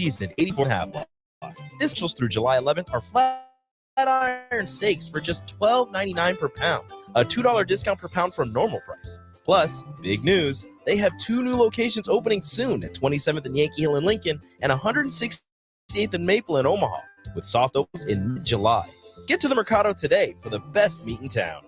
seasoned 84.5 lot. This specials through July 11th are flat iron steaks for just $12.99 per pound, a $2 discount per pound from normal price. Plus, big news, they have 2 new locations opening soon at 27th and Yankee Hill in Lincoln and 168th and Maple in Omaha, with soft opens in mid-July. Get to the Mercado today for the best meat in town.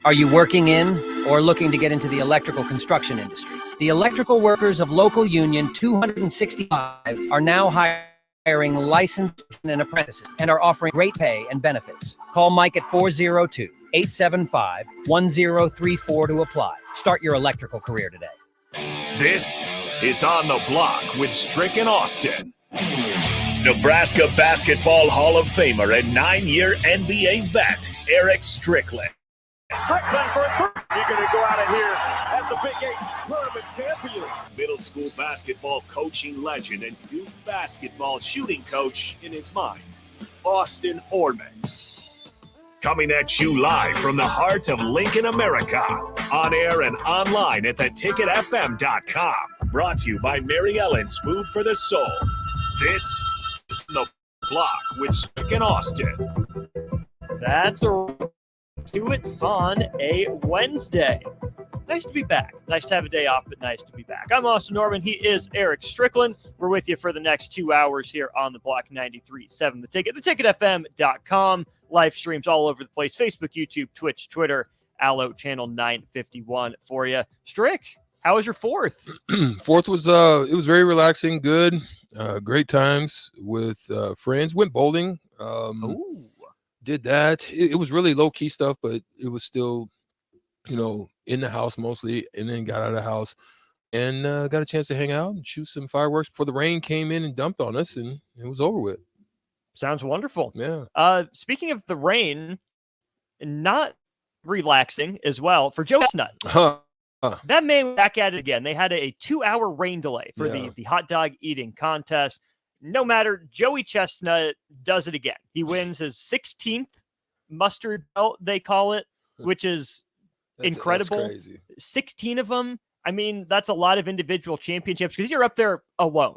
Are you working in or looking to get into the electrical construction industry? The Electrical Workers of Local Union 265 are now hiring licensed and apprentices and are offering great pay and benefits. Call Mike at 402-875-1034 to apply. Start your electrical career today. This is On the Block with Strick and Austin. Nebraska Basketball Hall of Famer and 9-year NBA vet, Eric Strickland. Strickland for a three. You're going to go out of here as the Big 8 tournament champion. Middle school basketball coaching legend and Duke basketball shooting coach in his mind, Austin Orman. Coming at you live from the heart of Lincoln, America. On air and online at theticketfm.com. Brought to you by Mary Ellen's Food for the Soul. This is The Block with Strick and Austin. That's a do it on a Wednesday. Nice to be back. Nice to have a day off, but nice to be back. I'm Austin Norman. He is Eric Strickland. We're with you for the next 2 hours here on the Block 93.7 The Ticket, theticketfm.com. Live streams all over the place. Facebook, YouTube, Twitch, Twitter, Allo Channel 951 for you. Strick, how was your fourth? Fourth was it was very relaxing, good, great times with friends. Went bowling. Did that. It was really low-key stuff, but it was still, in the house mostly, and then got out of the house and got a chance to hang out and shoot some fireworks before the rain came in and dumped on us, and it was over with. Sounds wonderful. Yeah. Speaking of the rain, not relaxing as well for Joe Chestnut. That man was back at it again. They had a 2-hour rain delay for the hot dog eating contest. No matter, Joey Chestnut does it again. He wins his 16th mustard belt, they call it, which is incredible. That's crazy. 16 of them. I mean, that's a lot of individual championships because you're up there alone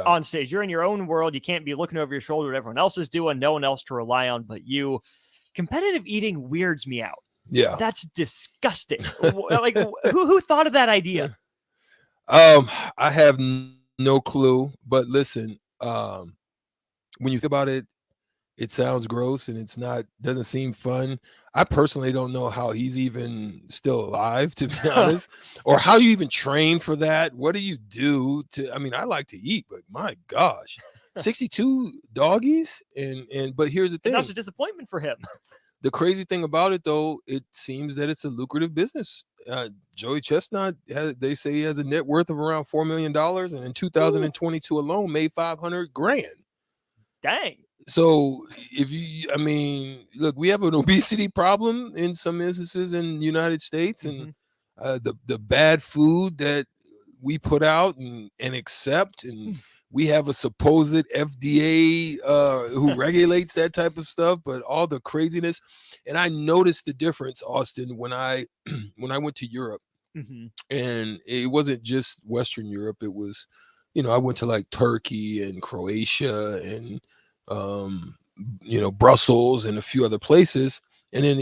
on stage. You're in your own world. You can't be looking over your shoulder at what everyone else is doing. No one else to rely on but you. Competitive eating weirds me out. Yeah. That's disgusting. Like, who thought of that idea? I have no clue, but listen, when you think about it, it sounds gross and doesn't seem fun. I personally don't know how he's even still alive, to be honest, or how you even train for that. What do you do I like to eat, but my gosh, 62 doggies. But here's the thing. And that's a disappointment for him. The crazy thing about it, though, it seems that it's a lucrative business. Joey Chestnut, they say he has a net worth of around $4 million, and in 2022 alone, made $500,000. Dang. So look, we have an obesity problem in some instances in the United States, and the bad food that we put out and accept, and we have a supposed FDA who regulates that type of stuff, but all the craziness. And I noticed the difference, Austin, when I went to Europe, and it wasn't just Western Europe. It was, I went to like Turkey and Croatia and, Brussels and a few other places. And then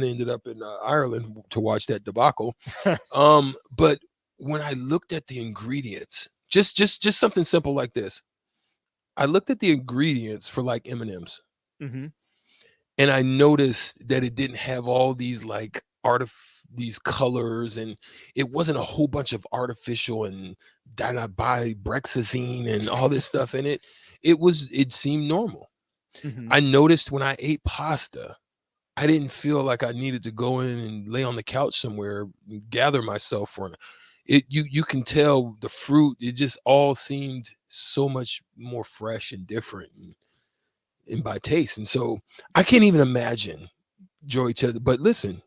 ended up in Ireland to watch that debacle. But when I looked at the ingredients, just something simple like this, I looked at the ingredients for like M&Ms, and I noticed that it didn't have all these like these colors, and it wasn't a whole bunch of artificial and dibrexazine and all this stuff in it. It seemed normal. I noticed when I ate pasta, I didn't feel like I needed to go in and lay on the couch somewhere and gather myself for it. You can tell the fruit, it just all seemed so much more fresh and different and by taste. And so I can't even imagine Joey Chestnut. But listen,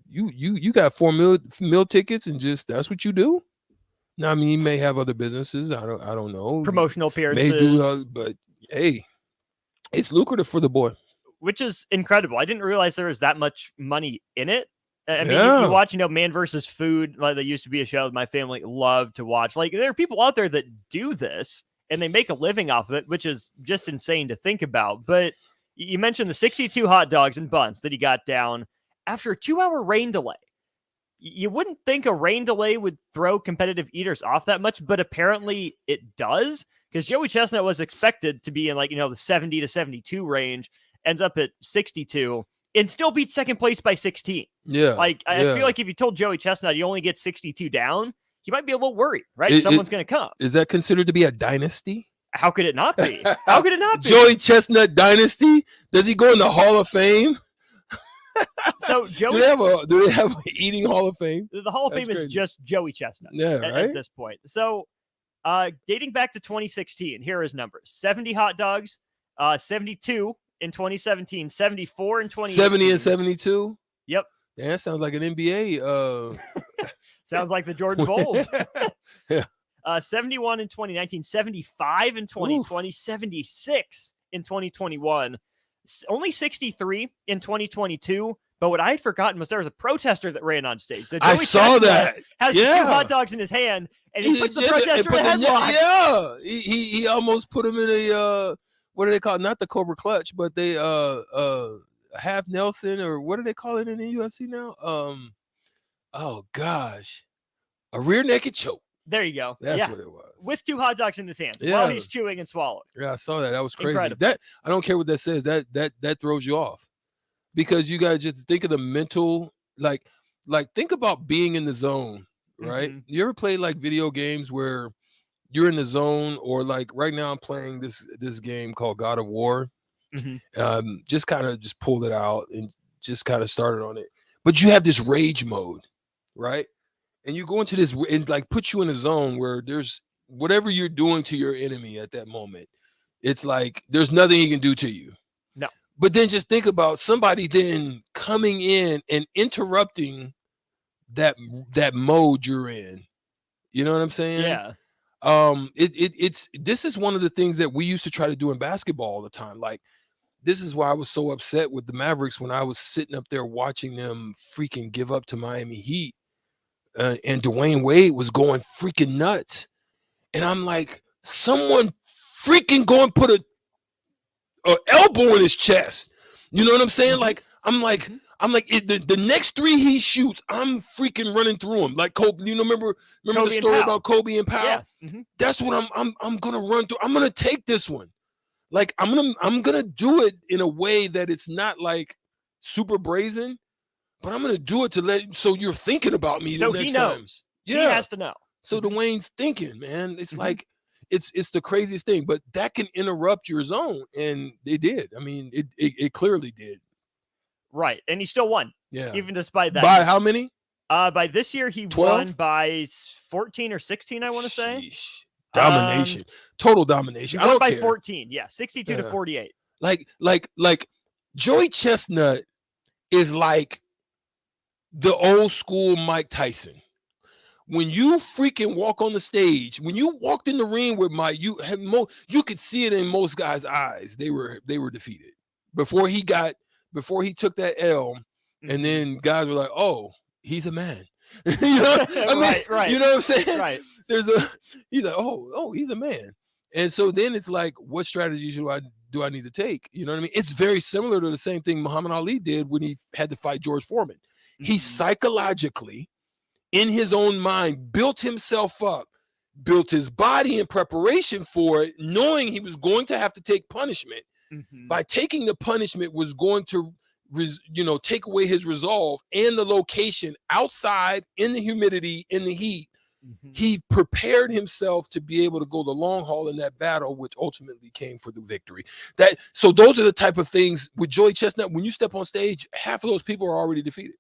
you got 4 meal tickets and just that's what you do. Now, I mean, you may have other businesses. I don't know. Promotional appearances. But hey, it's lucrative for the boy. Which is incredible. I didn't realize there was that much money in it. I mean, you watch, Man versus Food. Like, there used to be a show that my family loved to watch. Like, there are people out there that do this and they make a living off of it, which is just insane to think about. But you mentioned the 62 hot dogs and buns that he got down after a 2-hour rain delay. You wouldn't think a rain delay would throw competitive eaters off that much, but apparently it does, because Joey Chestnut was expected to be in the 70 to 72 range, ends up at 62 and still beats second place by 16. Yeah. I feel like if you told Joey Chestnut you only get 62 down, he might be a little worried, right? Someone's going to come. Is that considered to be a dynasty? How could it not be? How could it not be? Joey Chestnut dynasty? Does he go in the Hall of Fame? So Joey, do they have an eating Hall of Fame? The Hall of Fame is just Joey Chestnut at this point. So dating back to 2016, here are his numbers: 70 hot dogs, 72 in 2017, 74 in 2018. 70 and 72? Yep. Yeah, that sounds like an NBA. Sounds like the Jordan Bulls. Yeah. 71 in 2019, 75 in 2020, 76 in 2021. Only 63 in 2022, but what I had forgotten was there was a protester that ran on stage. So I saw that. Has 2 hot dogs in his hand, and he puts the protester in a headlock. Yeah, he almost put him in a what do they call it? Not the Cobra Clutch, but they half Nelson, or what do they call it in the UFC now? Oh gosh, a rear naked choke. There you go. That's what it was. With 2 hot dogs in his hand while he's chewing and swallowing. Yeah, I saw that. That was crazy. Incredible. That I don't care what that says. That throws you off, because you gotta just think of the mental, like think about being in the zone, right? Mm-hmm. You ever play like video games where you're in the zone, or like right now I'm playing this game called God of War. Mm-hmm. Just kind of just pulled it out and just kind of started on it. But you have this rage mode, right? And you go into this and like put you in a zone where there's whatever you're doing to your enemy at that moment, it's like there's nothing he can do to you. No. But then just think about somebody then coming in and interrupting that mode you're in. You know what I'm saying? Yeah. It's this is one of the things that we used to try to do in basketball all the time. Like, this is why I was so upset with the Mavericks when I was sitting up there watching them freaking give up to Miami Heat. And Dwayne Wade was going freaking nuts. And I'm like, someone freaking go and put a elbow in his chest. You know what I'm saying? Like, I'm like, the next 3 he shoots, I'm freaking running through him. Like Kobe, remember the story about Kobe and Powell? Yeah. Mm-hmm. That's what I'm gonna run through. I'm gonna take this one. Like, I'm gonna do it in a way that it's not like super brazen. But I'm going to do it so you're thinking about me. So the next he knows. Time. Yeah. He has to know. So Dwayne's thinking, man. It's like, it's the craziest thing. But that can interrupt your zone. And it did. I mean, it clearly did. Right. And he still won. Yeah. Even despite that. By how many? By this year, he 12? won by 14 or 16, I want to say. Domination. Total domination. He I won don't by care. 14. Yeah. 62 to 48. Like Joey Chestnut is like the old school Mike Tyson. When you freaking walk on the stage, when you walked in the ring with Mike, you could see it in most guys' eyes. They were defeated before he took that L, and then guys were like, "Oh, he's a man." You know, right. You know what I'm saying? Right. He's like, "Oh, he's a man," and so then it's like, what strategies do I need to take? You know what I mean? It's very similar to the same thing Muhammad Ali did when he had to fight George Foreman. He psychologically, in his own mind, built himself up, built his body in preparation for it, knowing he was going to have to take punishment. By taking the punishment was going to, take away his resolve and the location outside in the humidity, in the heat. He prepared himself to be able to go the long haul in that battle, which ultimately came for the victory. So those are the type of things with Joey Chestnut. When you step on stage, half of those people are already defeated.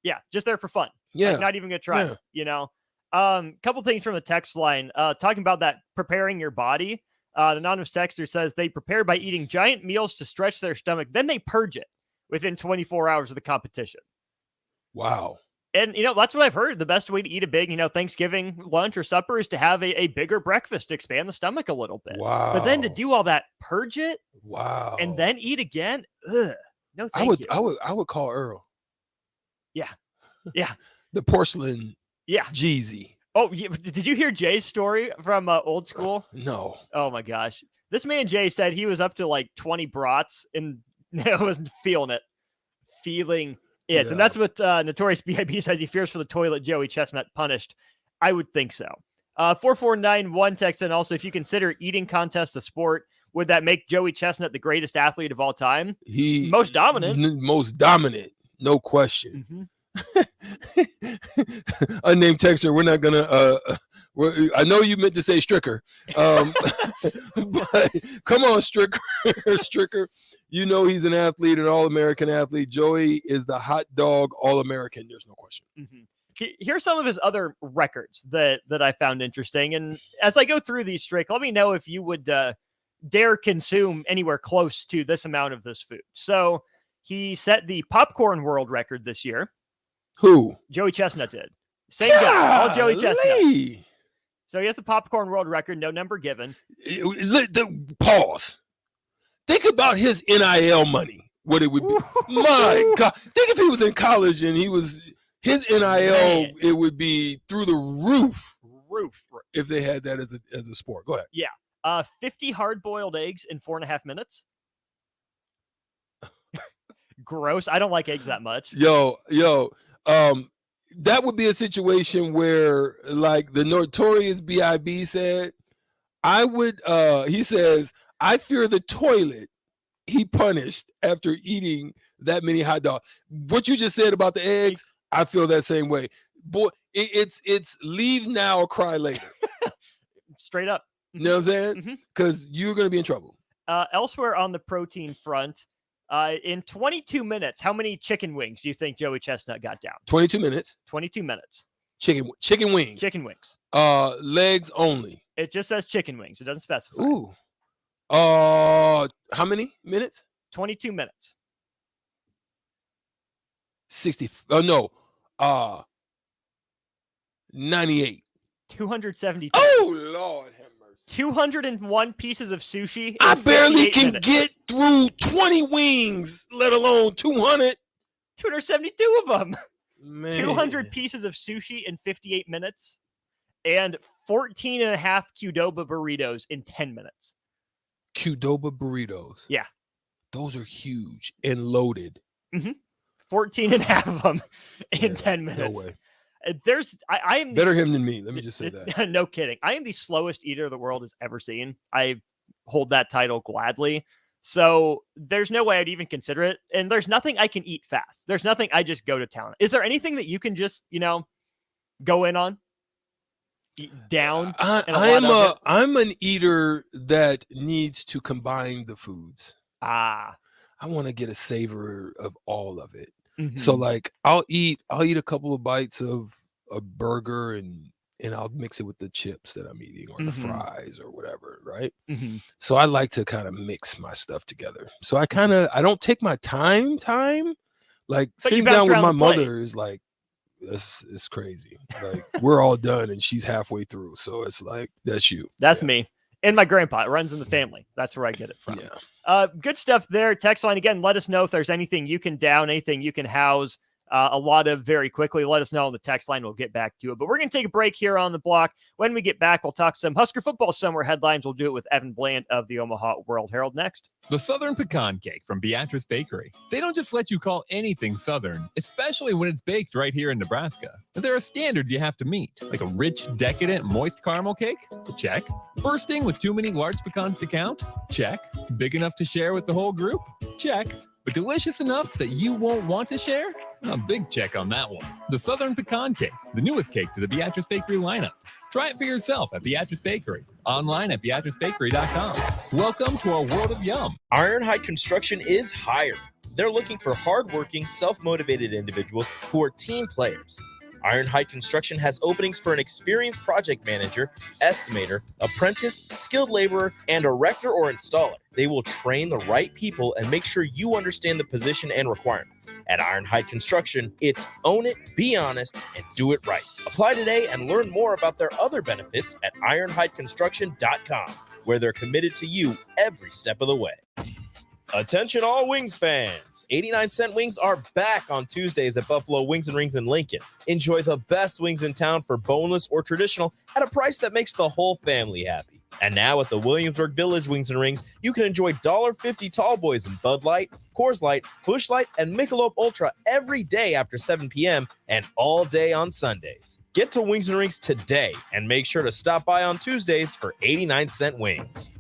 Yeah, just there for fun. Yeah. Like, not even gonna try. Yeah. Couple things from the text line talking about that preparing your body. The anonymous texter says they prepare by eating giant meals to stretch their stomach, then they purge it within 24 hours of the competition. Wow. And, that's what I've heard. The best way to eat a big, Thanksgiving lunch or supper is to have a bigger breakfast to expand the stomach a little bit. Wow. But then to do all that, purge it. Wow. And then eat again. Ugh. No, thank you. I would call Earl. Yeah. Yeah. The porcelain Yeah. Jeezy. Oh, did you hear Jay's story from Old School? No. Oh my gosh. This man Jay said he was up to like 20 brats and wasn't feeling it. And Yeah. that's what Notorious B.I.B. says he fears for the toilet Joey Chestnut punished. I would think so. 4491 text in also, if you consider eating contest a sport, would that make Joey Chestnut the greatest athlete of all time? Most dominant. Most dominant, no question. Mm-hmm. Unnamed texter, we're not gonna I know you meant to say Stricker, but come on, Stricker, you know he's an athlete, an all-American athlete. Joey is the hot dog all-American, there's no question. Mm-hmm. Here's some of his other records that I found interesting, and as I go through these, Strick, let me know if you would dare consume anywhere close to this amount of this food. So he set the popcorn world record this year. Who? Joey Chestnut did. Same guy, all Joey Chestnut. So he has the popcorn world record, no number given. Pause. Think about his NIL money, what it would be. My God. Think if he was in college and his NIL, man, it would be through the roof if they had that as a sport. Go ahead. Yeah. 50 hard-boiled eggs in 4.5 minutes. Gross. I don't like eggs that much. Yo. That would be a situation where, like the Notorious B.I.B. said, he says, I fear the toilet he punished after eating that many hot dogs. What you just said about the eggs, I feel that same way. Boy, it's leave now or cry later. Straight up. You know what I'm saying? Because you're going to be in trouble. Elsewhere on the protein front, in 22 minutes, how many chicken wings do you think Joey Chestnut got down? 22 minutes. 22 minutes. Chicken wings. Chicken wings. Legs only. It just says chicken wings. It doesn't specify. Ooh. How many minutes? 22 minutes. 60. 98. 272. Oh, Lord have mercy. 201 pieces of sushi. I barely can minutes. get through 20 wings, let alone 200. 272 of them. Man. 200 pieces of sushi in 58 minutes and 14 and a half Qdoba burritos in 10 minutes. Qdoba burritos. Yeah. Those are huge and loaded. 14 and a half of them in 10 minutes. No way. I am better him than me. Let me just say that. No kidding. I am the slowest eater the world has ever seen. I hold that title gladly. So there's no way I'd even consider it. And there's nothing I can eat fast. There's nothing I just go to town. Is there anything that you can just, go in on? Eat down? I'm an eater that needs to combine the foods. I want to get a savor of all of it. So like I'll eat a couple of bites of a burger and I'll mix it with the chips that I'm eating or the fries or whatever, right? So I like to kind of mix my stuff together. So I don't take my time. Like but sitting down with my mother is like, it's crazy. Like we're all done and she's halfway through. So it's like, that's you. That's me. And my grandpa. It runs in the family. That's where I get it from. Yeah. Good stuff there. Text line again. Let us know if there's anything you can down, anything you can house. A lot of very quickly. Let us know on the text line. We'll get back to it. But we're going to take a break here on the block. When we get back, we'll talk some Husker football summer headlines. We'll do it with Evan Bland of the Omaha World Herald next. The Southern Pecan Cake from Beatrice Bakery. They don't just let you call anything Southern, especially when it's baked right here in Nebraska. But there are standards you have to meet, like a rich, decadent, moist caramel cake? Check. Bursting with too many large pecans to count? Check. Big enough to share with the whole group? Check. But delicious enough that you won't want to share? A big check on that one. The Southern Pecan Cake, the newest cake to the Beatrice Bakery lineup. Try it for yourself at Beatrice Bakery. Online at BeatriceBakery.com. Welcome to our world of yum. Ironhide Construction is hiring. They're looking for hardworking, self-motivated individuals who are team players. Ironhide Construction has openings for an experienced project manager, estimator, apprentice, skilled laborer, and erector or installer. They will train the right people and make sure you understand the position and requirements. At Ironhide Construction, it's own it, be honest, and do it right. Apply today and learn more about their other benefits at ironhideconstruction.com, where they're committed to you every step of the way. Attention all Wings fans. 89-cent wings are back on Tuesdays at Buffalo Wings and Rings in Lincoln. Enjoy the best wings in town for boneless or traditional at a price that makes the whole family happy. And now at the Williamsburg Village Wings and Rings, you can enjoy $1.50 tall boys in Bud Light, Coors Light, Busch Light, and Michelob Ultra every day after 7 p.m. and all day on Sundays. Get to Wings and Rings today and make sure to stop by on Tuesdays for 89-cent wings.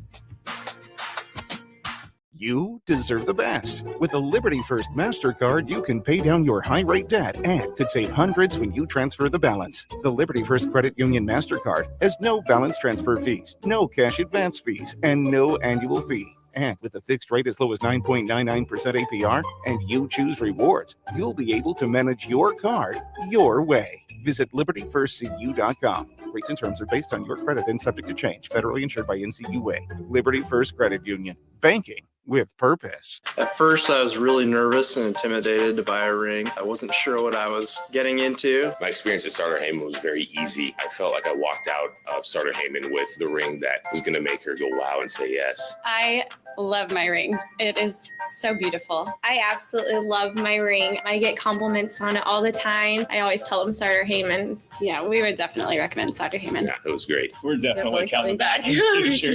You deserve the best. With a Liberty First MasterCard, you can pay down your high-rate debt and could save hundreds when you transfer the balance. The Liberty First Credit Union MasterCard has no balance transfer fees, no cash advance fees, and no annual fee. And with a fixed rate as low as 9.99% APR and you choose rewards, you'll be able to manage your card your way. Visit libertyfirstcu.com. Rates and terms are based on your credit and subject to change. Federally insured by NCUA. Liberty First Credit Union. Banking with purpose. At first, I was really nervous and intimidated to buy a ring. I wasn't sure what I was getting into. My experience at Starter Heyman was very easy. I felt like I walked out of Starter Heyman with the ring that was going to make her go wow and say yes. I love my ring. It is so beautiful. I absolutely love my ring. I get compliments on it all the time. I always tell them Starter Heyman. Yeah, we would definitely recommend Starter Heyman. Yeah, it was great. We're definitely coming back. For sure.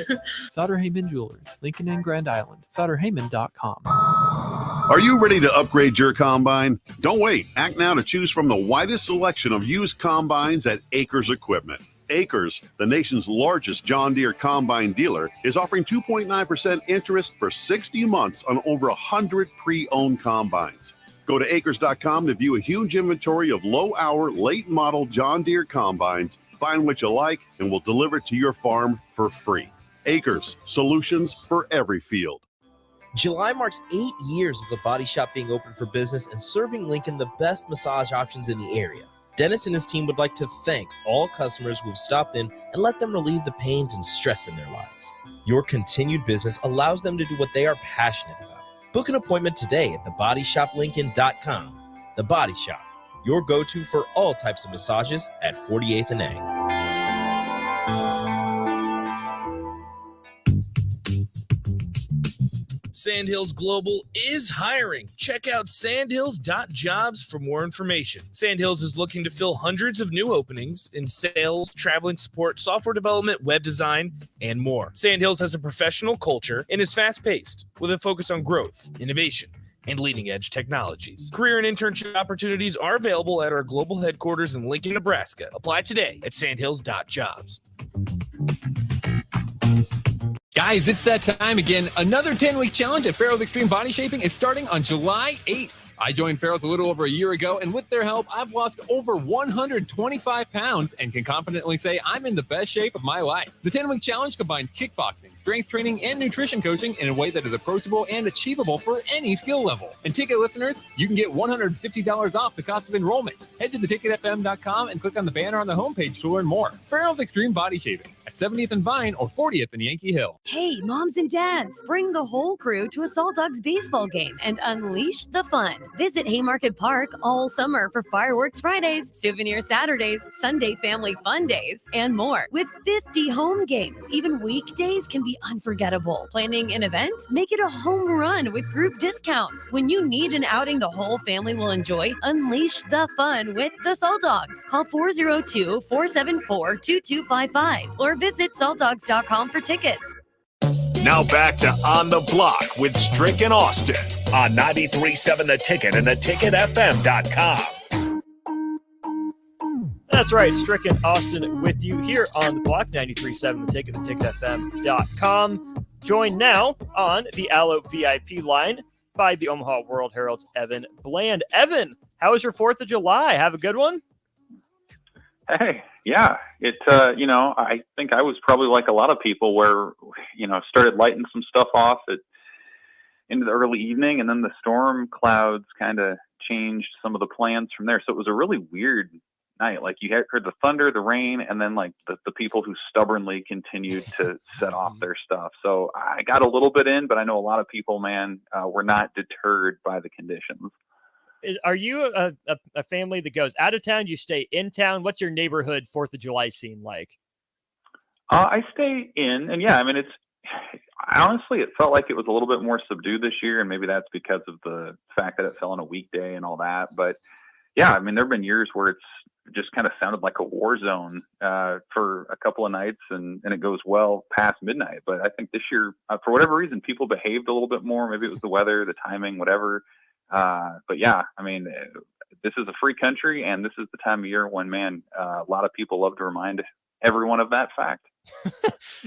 Sauter Heyman Jewelers, Lincoln and Grand Island. SauterHeyman.com. Are you ready to upgrade your combine? Don't wait. Act now to choose from the widest selection of used combines at Acres Equipment. Acres, the nation's largest John Deere combine dealer, is offering 2.9% interest for 60 months on over 100 pre-owned combines. Go to acres.com to view a huge inventory of low-hour, late-model John Deere combines. Find what you like, and we'll deliver it to your farm for free. Acres, solutions for every field. July marks 8 years of the Body Shop being open for business and serving Lincoln the best massage options in the area. Dennis and his team would like to thank all customers who have stopped in and let them relieve the pains and stress in their lives. Your continued business allows them to do what they are passionate about. Book an appointment today at thebodyshoplincoln.com. The Body Shop, your go-to for all types of massages at 48th and A. Sandhills Global is hiring. Check out sandhills.jobs for more information. Sandhills is looking to fill hundreds of new openings in sales, traveling support, software development, web design, and more. Sandhills has a professional culture and is fast-paced with a focus on growth, innovation, and leading-edge technologies. Career and internship opportunities are available at our global headquarters in Lincoln, Nebraska. Apply today at sandhills.jobs. Guys, it's that time again. Another 10-week challenge at Farrell's Extreme Body Shaping is starting on July 8th. I joined Farrell's a little over a year ago, and with their help, I've lost over 125 pounds and can confidently say I'm in the best shape of my life. The 10-week challenge combines kickboxing, strength training, and nutrition coaching in a way that is approachable and achievable for any skill level. And ticket listeners, you can get $150 off the cost of enrollment. Head to theticketfm.com and click on the banner on the homepage to learn more. Farrell's Extreme Body Shaping at 70th and Vine or 40th and Yankee Hill. Hey, moms and dads, bring the whole crew to a Salt Dogs baseball game and unleash the fun. Visit Haymarket Park all summer for fireworks Fridays, souvenir Saturdays, Sunday family fun days, and more. With 50 home games, even weekdays can be unforgettable. Planning an event? Make it a home run with group discounts. When you need an outing the whole family will enjoy, unleash the fun with the Salt Dogs. Call 402-474-2255 or visit saltdogs.com for tickets. Now back to On the Block with Strick and Austin on 93.7 The Ticket and theticketfm.com. That's right, Strick and Austin with you here on the Block, 93.7 The Ticket, theticketfm.com. Joined now on the Allo VIP line by the Omaha World Herald's Evan Bland. Evan, how was your 4th of July? Have a good one? Hey, yeah, I think I was probably like a lot of people where, started lighting some stuff off into the early evening, and then the storm clouds kind of changed some of the plans from there. So it was a really weird night. Like you heard the thunder, the rain, and then like the people who stubbornly continued to set off their stuff. So I got a little bit in, but I know a lot of people, were not deterred by the conditions. Are you a family that goes out of town? You stay in town? What's your neighborhood 4th of July scene like? I stay in, and yeah, Honestly, it felt like it was a little bit more subdued this year, and maybe that's because of the fact that it fell on a weekday and all that. But yeah, I mean, there have been years where it's just kind of sounded like a war zone for a couple of nights, and it goes well past midnight. But I think this year, for whatever reason, people behaved a little bit more. Maybe it was the weather, the timing, whatever. But yeah, I mean, this is a free country, and this is the time of year when, man, a lot of people love to remind everyone of that fact.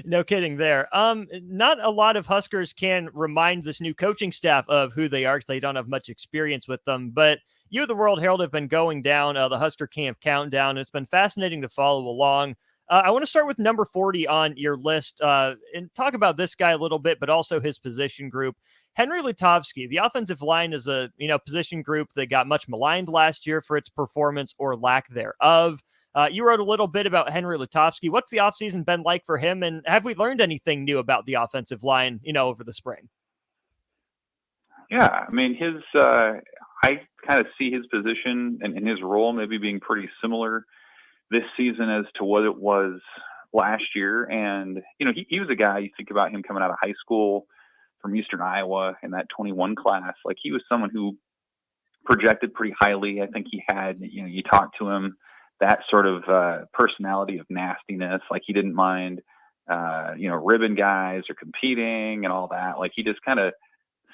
No kidding there. Not a lot of Huskers can remind this new coaching staff of who they are because they don't have much experience with them. But you, the World Herald, have been going down the Husker Camp Countdown. It's been fascinating to follow along. I want to start with number 40 on your list and talk about this guy a little bit, but also his position group. Henry Lutovsky, the offensive line is a position group that got much maligned last year for its performance or lack thereof. You wrote a little bit about Henry Lutovsky. What's the offseason been like for him, and have we learned anything new about the offensive line, over the spring? Yeah, I mean, I kind of see his position and his role maybe being pretty similar this season as to what it was last year. And, he was a guy, you think about him coming out of high school from Eastern Iowa in that 21 class. Like, he was someone who projected pretty highly. I think he had, you talk to him, that sort of personality of nastiness. Like, he didn't mind, ribbon guys or competing and all that. Like, he just kind of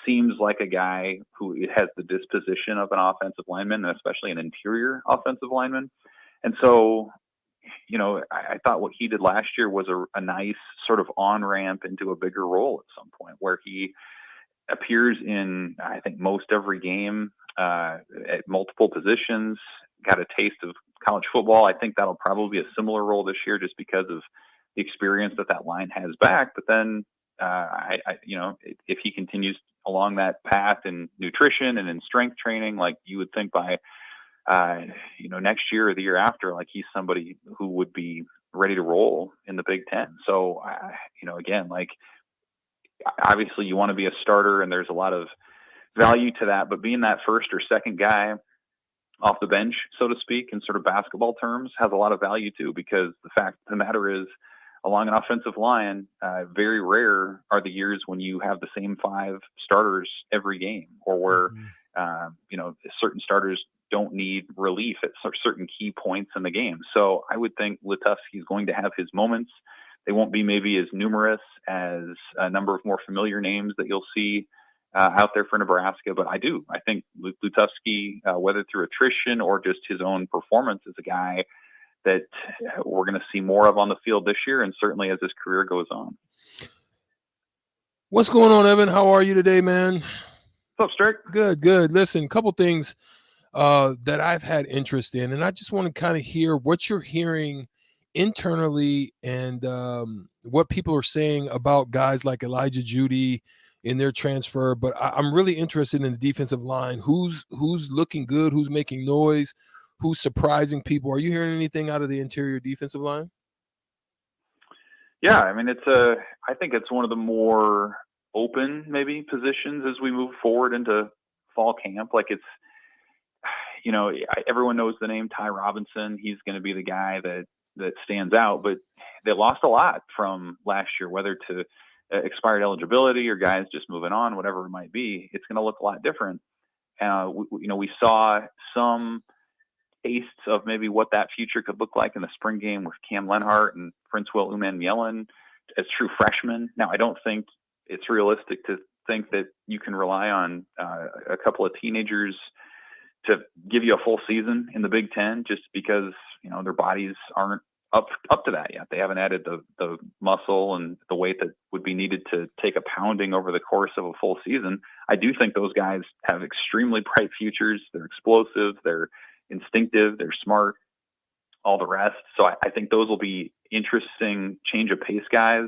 seems like a guy who has the disposition of an offensive lineman, and especially an interior offensive lineman. And so, I thought what he did last year was a nice sort of on-ramp into a bigger role at some point, where he appears in, I think, most every game at multiple positions, got a taste of college football. I think that'll probably be a similar role this year just because of the experience that line has back. But then, if he continues along that path in nutrition and in strength training, like, you would think by, next year or the year after, like, he's somebody who would be ready to roll in the Big Ten. So, again, like, obviously you want to be a starter and there's a lot of value to that, but being that first or second guy off the bench, so to speak, in sort of basketball terms, has a lot of value too, because the fact of the matter is, along an offensive line, very rare are the years when you have the same 5 starters every game, or where, certain starters don't need relief at certain key points in the game. So I would think Lutovsky is going to have his moments. They won't be maybe as numerous as a number of more familiar names that you'll see out there for Nebraska. But I think Lutovsky, whether through attrition or just his own performance, is a guy that we're going to see more of on the field this year, and certainly as his career goes on. What's going on, Evan? How are you today, man? What's up, Strick? Good. Listen, a couple things that I've had interest in, and I just want to kind of hear what you're hearing internally and what people are saying about guys like Elijah Judy in their transfer. But I'm really interested in the defensive line. Who's looking good? Who's making noise? Who's surprising people? Are you hearing anything out of the interior defensive line? Yeah, I mean, I think it's one of the more open maybe positions as we move forward into fall camp. Like, it's, everyone knows the name Ty Robinson. He's going to be the guy that stands out, but they lost a lot from last year, whether to expired eligibility or guys just moving on, whatever it might be. It's going to look a lot different. We saw some tastes of maybe what that future could look like in the spring game with Cam Lenhart and Prince Will Uman-Yellen as true freshmen. Now, I don't think it's realistic to think that you can rely on a couple of teenagers to give you a full season in the Big Ten, just because, their bodies aren't up to that yet. They haven't added the muscle and the weight that would be needed to take a pounding over the course of a full season. I do think those guys have extremely bright futures. They're explosive. They're instinctive. They're smart, all the rest. So I think those will be interesting change of pace guys.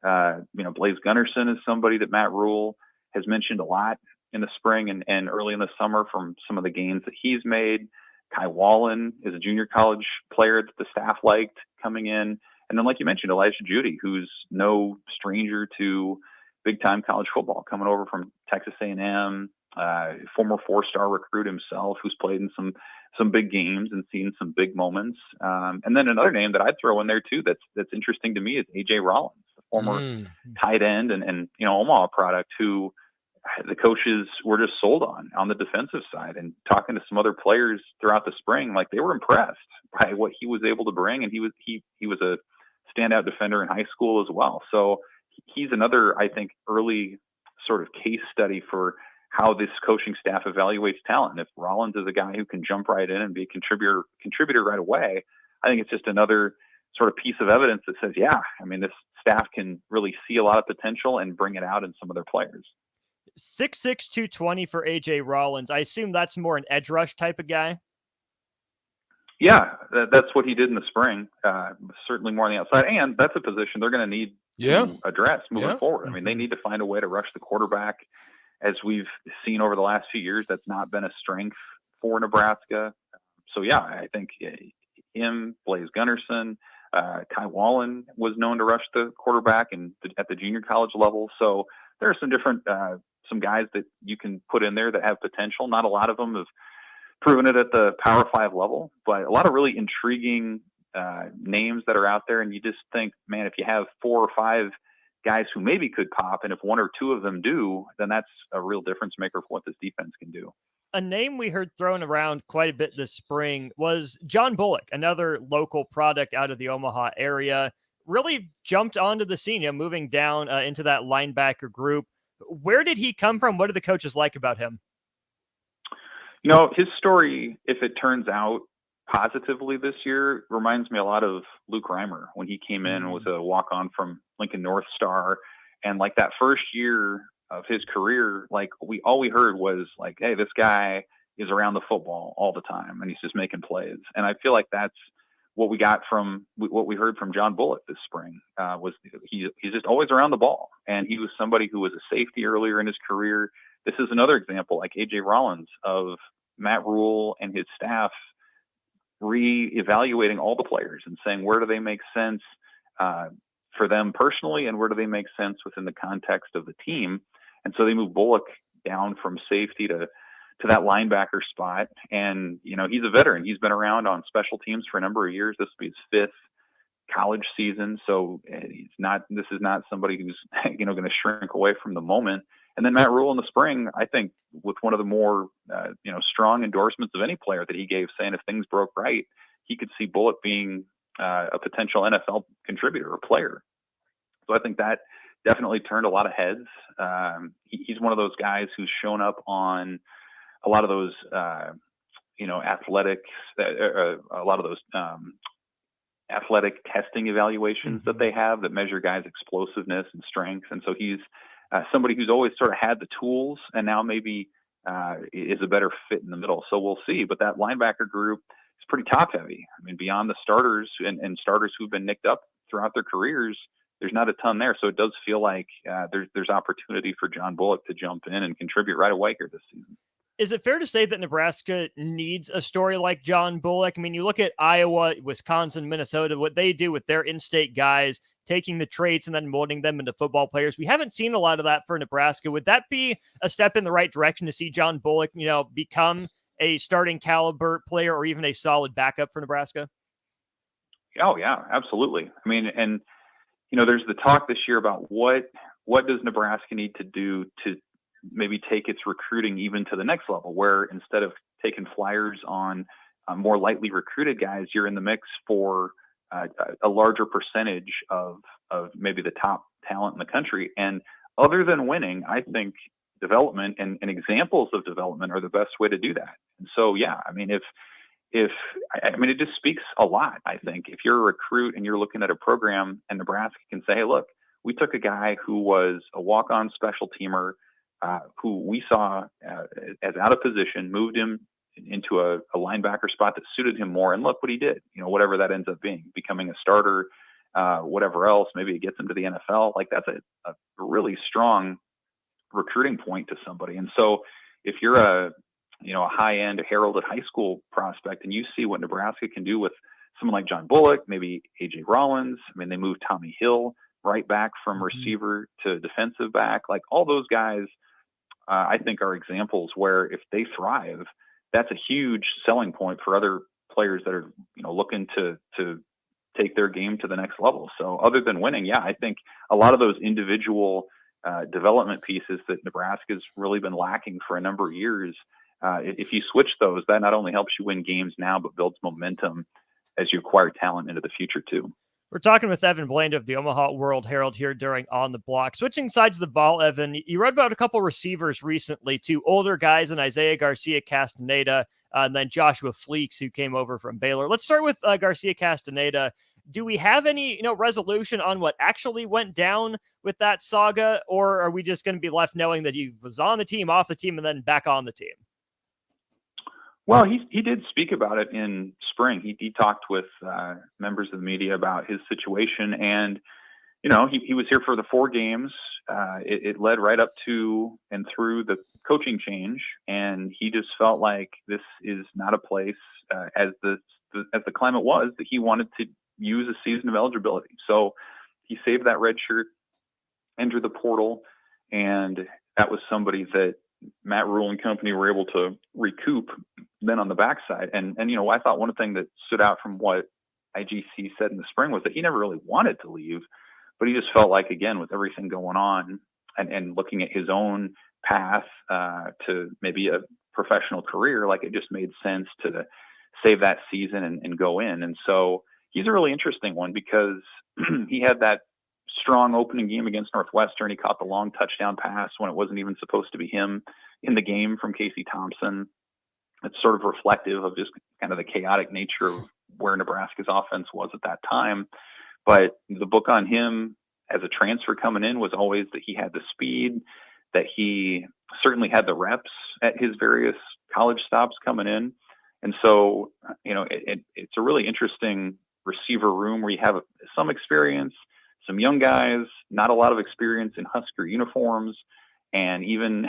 Blaze Gunnarsson is somebody that Matt Rule has mentioned a lot in the spring and early in the summer from some of the gains that he's made. Kai Wallen is a junior college player that the staff liked coming in. And then, like you mentioned, Elijah Judy, who's no stranger to big-time college football, coming over from Texas A&M, former 4-star recruit himself, who's played in some big games and seen some big moments. And then another name that I'd throw in there too that's interesting to me is A.J. Rollins, the former tight end and Omaha product, who the coaches were just sold on the defensive side. And talking to some other players throughout the spring, like, they were impressed by what he was able to bring. And he was a standout defender in high school as well. So he's another, I think, early sort of case study for how this coaching staff evaluates talent. If Rollins is a guy who can jump right in and be a contributor right away, I think it's just another sort of piece of evidence that says, yeah, I mean, this staff can really see a lot of potential and bring it out in some of their players. 6'6", 220 for AJ Rollins. I assume that's more an edge rush type of guy. Yeah, that's what he did in the spring. Certainly more on the outside, and that's a position they're going to need to address moving forward. I mean, they need to find a way to rush the quarterback. As we've seen over the last few years, that's not been a strength for Nebraska. So yeah, I think him, Blaze Gunnerson, Kai Wallen was known to rush the quarterback at the junior college level. So there are some different some guys that you can put in there that have potential. Not a lot of them have proven it at the Power 5 level, but a lot of really intriguing names that are out there. And you just think, man, if you have 4 or 5 guys who maybe could pop, and if 1 or 2 of them do, then that's a real difference maker for what this defense can do. A name we heard thrown around quite a bit this spring was John Bullock, another local product out of the Omaha area. Really jumped onto the scene, moving down into that linebacker group. Where did he come from? What do the coaches like about him? His story, if it turns out positively this year, reminds me a lot of Luke Reimer when he came in, was a walk-on from Lincoln North Star. And like that first year of his career, like all we heard was like, hey, this guy is around the football all the time and he's just making plays. And I feel like that's what we got from what we heard from John Bullock this spring, was he's just always around the ball. And he was somebody who was a safety earlier in his career. This is another example, like AJ Rollins, of Matt Rule and his staff re-evaluating all the players and saying, where do they make sense for them personally, and where do they make sense within the context of the team? And so they moved Bullock down from safety to that linebacker spot. And, he's a veteran. He's been around on special teams for a number of years. This will be his 5th college season. So this is not somebody who's, going to shrink away from the moment. And then Matt Rule in the spring, I think, with one of the more, strong endorsements of any player that he gave, saying if things broke right, he could see Bullock being a potential NFL contributor or player. So I think that definitely turned a lot of heads. He's one of those guys who's shown up on a lot of those, athletics, a lot of those athletic testing evaluations that they have that measure guys' explosiveness and strength. And so he's somebody who's always sort of had the tools and now maybe is a better fit in the middle. So we'll see. But that linebacker group is pretty top heavy. I mean, beyond the starters and starters who've been nicked up throughout their careers, there's not a ton there. So it does feel like there's opportunity for John Bullock to jump in and contribute right away here this season. Is it fair to say that Nebraska needs a story like John Bullock? I mean, you look at Iowa, Wisconsin, Minnesota, what they do with their in-state guys, taking the traits and then molding them into football players. We haven't seen a lot of that for Nebraska. Would that be a step in the right direction to see John Bullock, become a starting caliber player or even a solid backup for Nebraska? Oh, yeah, absolutely. I mean, and, there's the talk this year about what does Nebraska need to do to maybe take its recruiting even to the next level, where instead of taking flyers on more lightly recruited guys, you're in the mix for a larger percentage of maybe the top talent in the country. And other than winning, I think development and examples of development are the best way to do that. And so, yeah, I mean, it just speaks a lot. I think if you're a recruit and you're looking at a program and Nebraska can say, hey, look, we took a guy who was a walk-on special teamer, who we saw as out of position, moved him into a linebacker spot that suited him more. And look what he did, whatever that ends up being, becoming a starter, whatever else, maybe it gets him to the NFL. Like that's a really strong recruiting point to somebody. And so if you're a high-end heralded high school prospect and you see what Nebraska can do with someone like John Bullock, maybe AJ Rollins, I mean, they moved Tommy Hill right back from receiver to defensive back, like all those guys, I think are examples where if they thrive, that's a huge selling point for other players that are, looking to take their game to the next level. So other than winning, yeah, I think a lot of those individual development pieces that Nebraska's really been lacking for a number of years, if you switch those, that not only helps you win games now, but builds momentum as you acquire talent into the future too. We're talking with Evan Bland of the Omaha World Herald here during On the Block. Switching sides of the ball, Evan, you wrote about a couple receivers recently, two older guys in Isaiah Garcia Castaneda and then Joshua Fleeks, who came over from Baylor. Let's start with Garcia Castaneda. Do we have any resolution on what actually went down with that saga, or are we just going to be left knowing that he was on the team, off the team, and then back on the team? Well, he did speak about it in spring. He talked with members of the media about his situation, and he was here for the 4 games. It led right up to and through the coaching change, and he just felt like this is not a place as the climate was that he wanted to use a season of eligibility. So he saved that red shirt, entered the portal, and that was somebody that Matt Rule and company were able to recoup then on the backside. And I thought one thing that stood out from what IGC said in the spring was that he never really wanted to leave, but he just felt like, again, with everything going on and looking at his own path to maybe a professional career, like it just made sense to save that season and go in. And so he's a really interesting one because he had that strong opening game against Northwestern. He caught the long touchdown pass when it wasn't even supposed to be him in the game from Casey Thompson. It's sort of reflective of just kind of the chaotic nature of where Nebraska's offense was at that time. But the book on him as a transfer coming in was always that he had the speed, that he certainly had the reps at his various college stops coming in. And so, it's a really interesting receiver room where you have some experience, some young guys, not a lot of experience in Husker uniforms. And even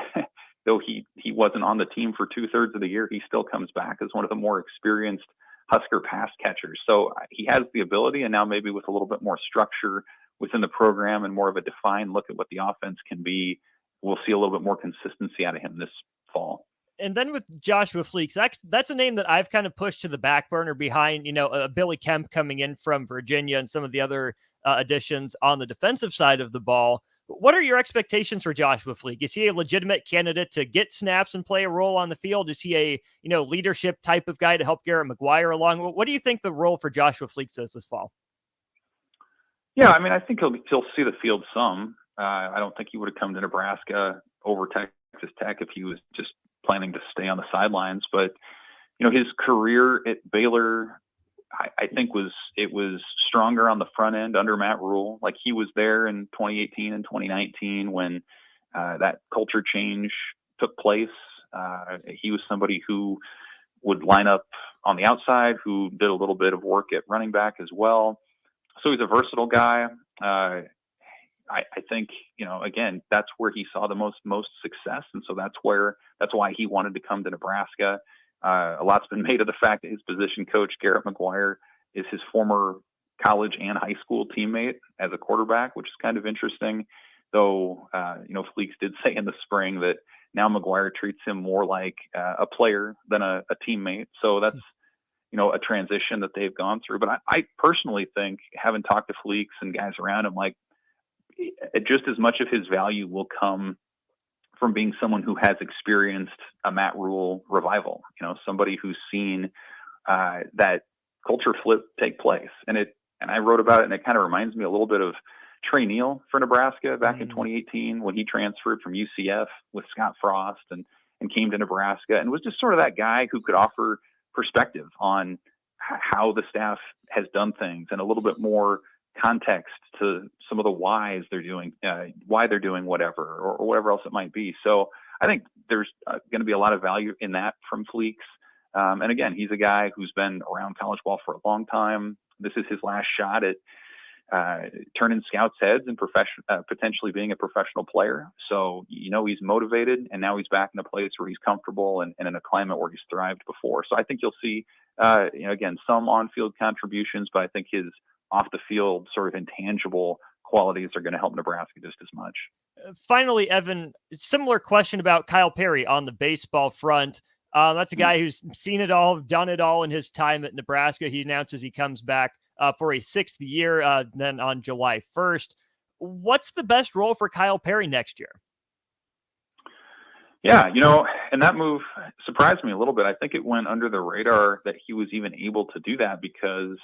though he wasn't on the team for 2/3 of the year, he still comes back as one of the more experienced Husker pass catchers. So he has the ability, and now maybe with a little bit more structure within the program and more of a defined look at what the offense can be, we'll see a little bit more consistency out of him this fall. And then with Joshua Fleeks, that's a name that I've kind of pushed to the back burner behind, Billy Kemp coming in from Virginia and some of the other additions on the defensive side of the ball. What are your expectations for Joshua Fleek? Is he a legitimate candidate to get snaps and play a role on the field? Is he a, leadership type of guy to help Garrett McGuire along? What do you think the role for Joshua Fleeks is this fall? Yeah, I think he'll see the field some. I don't think he would have come to Nebraska over Texas Tech if he was just planning to stay on the sidelines. But, his career at Baylor, I think it was stronger on the front end under Matt Rule. Like he was there in 2018 and 2019 when that culture change took place. He was somebody who would line up on the outside, who did a little bit of work at running back as well. So he's a versatile guy. I think, again, that's where he saw the most success. And so that's why he wanted to come to Nebraska. A lot's been made of the fact that his position coach, Garrett McGuire, is his former college and high school teammate as a quarterback, which is kind of interesting. Though, Fleeks did say in the spring that now McGuire treats him more like a player than a teammate. So that's, a transition that they've gone through. But I personally think, having talked to Fleeks and guys around him, like just as much of his value will come from being someone who has experienced a Matt Rule revival, somebody who's seen that culture flip take place. And I wrote about it, and it kind of reminds me a little bit of Trey Neal for Nebraska back in 2018 when he transferred from UCF with Scott Frost and came to Nebraska and was just sort of that guy who could offer perspective on how the staff has done things and a little bit more context to some of the whys they're doing, why they're doing whatever, or whatever else it might be. So I think there's going to be a lot of value in that from Fleeks. And again, he's a guy who's been around college ball for a long time. This is his last shot at turning scouts' heads and potentially being a professional player. So, he's motivated, and now he's back in a place where he's comfortable and in a climate where he's thrived before. So I think you'll see, again, some on-field contributions, but I think his off the field sort of intangible qualities are going to help Nebraska just as much. Finally, Evan, similar question about Kyle Perry on the baseball front. That's a guy who's seen it all, done it all in his time at Nebraska. He announces he comes back for a 6th year then on July 1st. What's the best role for Kyle Perry next year? Yeah, and that move surprised me a little bit. I think it went under the radar that he was even able to do that because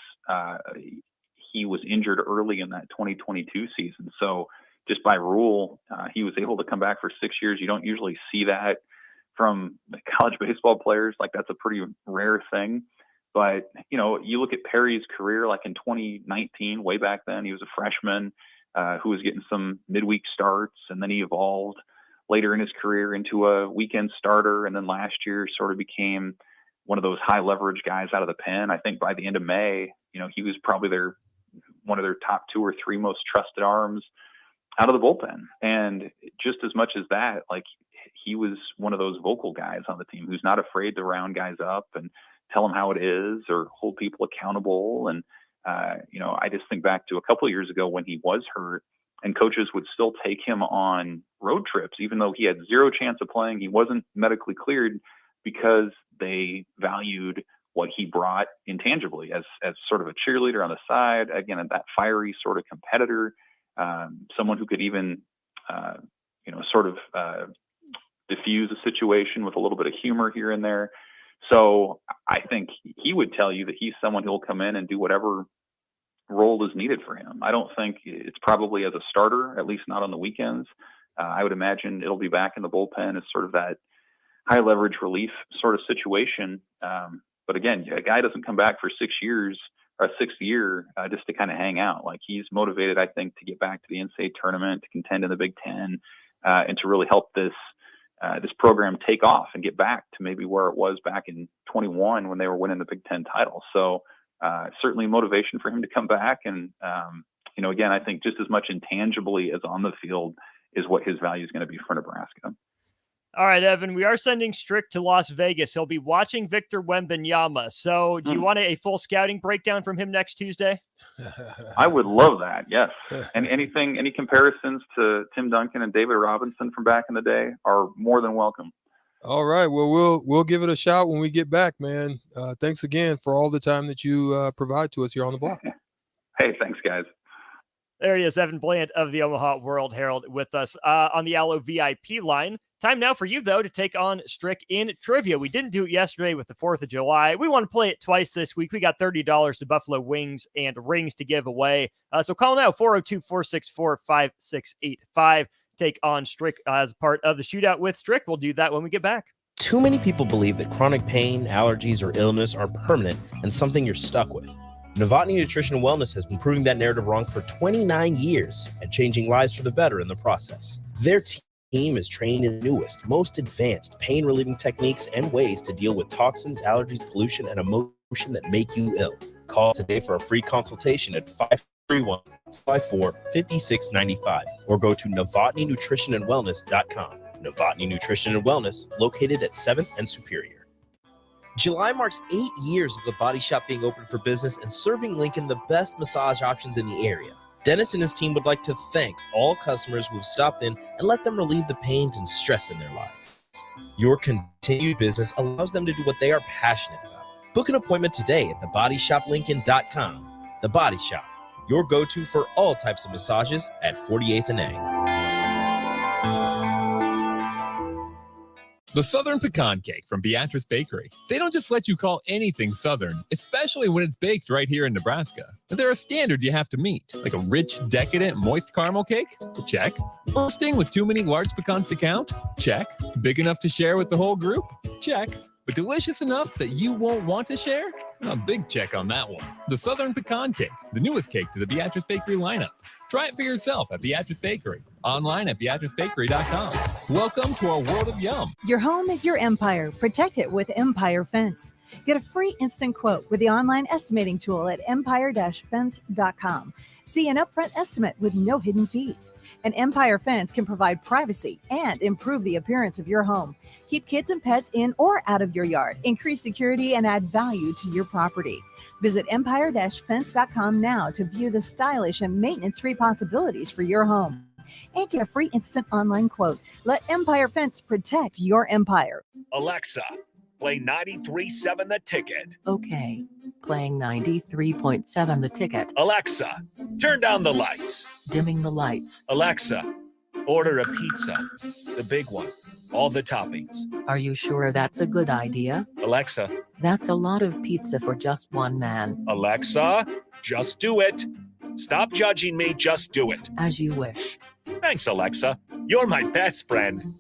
he was injured early in that 2022 season. So just by rule, he was able to come back for 6 years. You don't usually see that from college baseball players. Like, that's a pretty rare thing. But, you look at Perry's career, like in 2019, way back then, he was a freshman who was getting some midweek starts, and then he evolved later in his career into a weekend starter. And then last year sort of became one of those high leverage guys out of the pen. I think by the end of May, he was probably one of their top 2 or 3 most trusted arms out of the bullpen. And just as much as that, like, he was one of those vocal guys on the team who's not afraid to round guys up and tell them how it is or hold people accountable. And, I just think back to a couple of years ago when he was hurt, and coaches would still take him on road trips, even though he had 0 chance of playing. He wasn't medically cleared because they valued what he brought intangibly as sort of a cheerleader on the side. Again, that fiery sort of competitor, someone who could even, diffuse a situation with a little bit of humor here and there. So I think he would tell you that he's someone who'll come in and do whatever role is needed for him. I don't think it's probably as a starter, at least not on the weekends. I would imagine it'll be back in the bullpen as sort of that high leverage relief sort of situation. But again, a guy doesn't come back for 6 years or a 6th year just to kind of hang out. Like, he's motivated, I think, to get back to the NCAA tournament, to contend in the Big Ten, and to really help this program take off and get back to maybe where it was back in 21 when they were winning the Big Ten title. So certainly motivation for him to come back. And, again, I think just as much intangibly as on the field is what his value is going to be for Nebraska. All right, Evan, we are sending Strick to Las Vegas. He'll be watching Victor Wembanyama. So do you want a full scouting breakdown from him next Tuesday? I would love that. Yes. And any comparisons to Tim Duncan and David Robinson from back in the day are more than welcome. All right. Well, we'll give it a shot when we get back, man. Thanks again for all the time that you provide to us here on the block. Hey, thanks, guys. There he is, Evan Bland of the Omaha World Herald with us on the Allo VIP line. Time now for you, though, to take on Strick in trivia. We didn't do it yesterday with the 4th of July. We want to play it twice this week. We got $30 to Buffalo Wings and rings to give away. So call now, 402-464-5685. Take on Strick as part of the shootout with Strick. We'll do that when we get back. Too many people believe that chronic pain, allergies, or illness are permanent and something you're stuck with. Novotny Nutrition and Wellness has been proving that narrative wrong for 29 years and changing lives for the better in the process. Their team is trained in the newest, most advanced pain-relieving techniques and ways to deal with toxins, allergies, pollution, and emotion that make you ill. Call today for a free consultation at 531-54-5695 or go to novotnynutritionandwellness.com. Novotny Nutrition and Wellness, located at 7th and Superior. July marks 8 years of the Body Shop being open for business and serving Lincoln the best massage options in the area. Dennis and his team would like to thank all customers who have stopped in and let them relieve the pains and stress in their lives. Your continued business allows them to do what they are passionate about. Book an appointment today at thebodyshoplincoln.com. The Body Shop, your go-to for all types of massages at 48th and A. The Southern Pecan Cake from Beatrice Bakery. They don't just let you call anything Southern, especially when it's baked right here in Nebraska. There are standards you have to meet, like a rich, decadent, moist caramel cake? Check. Roasting with too many large pecans to count? Check. Big enough to share with the whole group? Check. But delicious enough that you won't want to share? A big check on that one. The Southern Pecan Cake, the newest cake to the Beatrice Bakery lineup. Try it for yourself at Beatrice Bakery. Online at BeatriceBakery.com. Welcome to our world of yum. Your home is your empire. Protect it with Empire Fence. Get a free instant quote with the online estimating tool at empire-fence.com. See an upfront estimate with no hidden fees. An Empire Fence can provide privacy and improve the appearance of your home. Keep kids and pets in or out of your yard. Increase security and add value to your property. Visit empire-fence.com now to view the stylish and maintenance-free possibilities for your home. And get a free instant online quote. Let Empire Fence protect your empire. Alexa, play 93.7 The Ticket. Okay, Playing 93.7 The Ticket. Alexa, turn down the lights. Dimming the lights. Alexa, order a pizza. The big one. All the toppings. Are you sure that's a good idea? Alexa. That's a lot of pizza for just one man. Alexa, just do it. Stop judging me, just do it. As you wish. Thanks, Alexa. You're my best friend.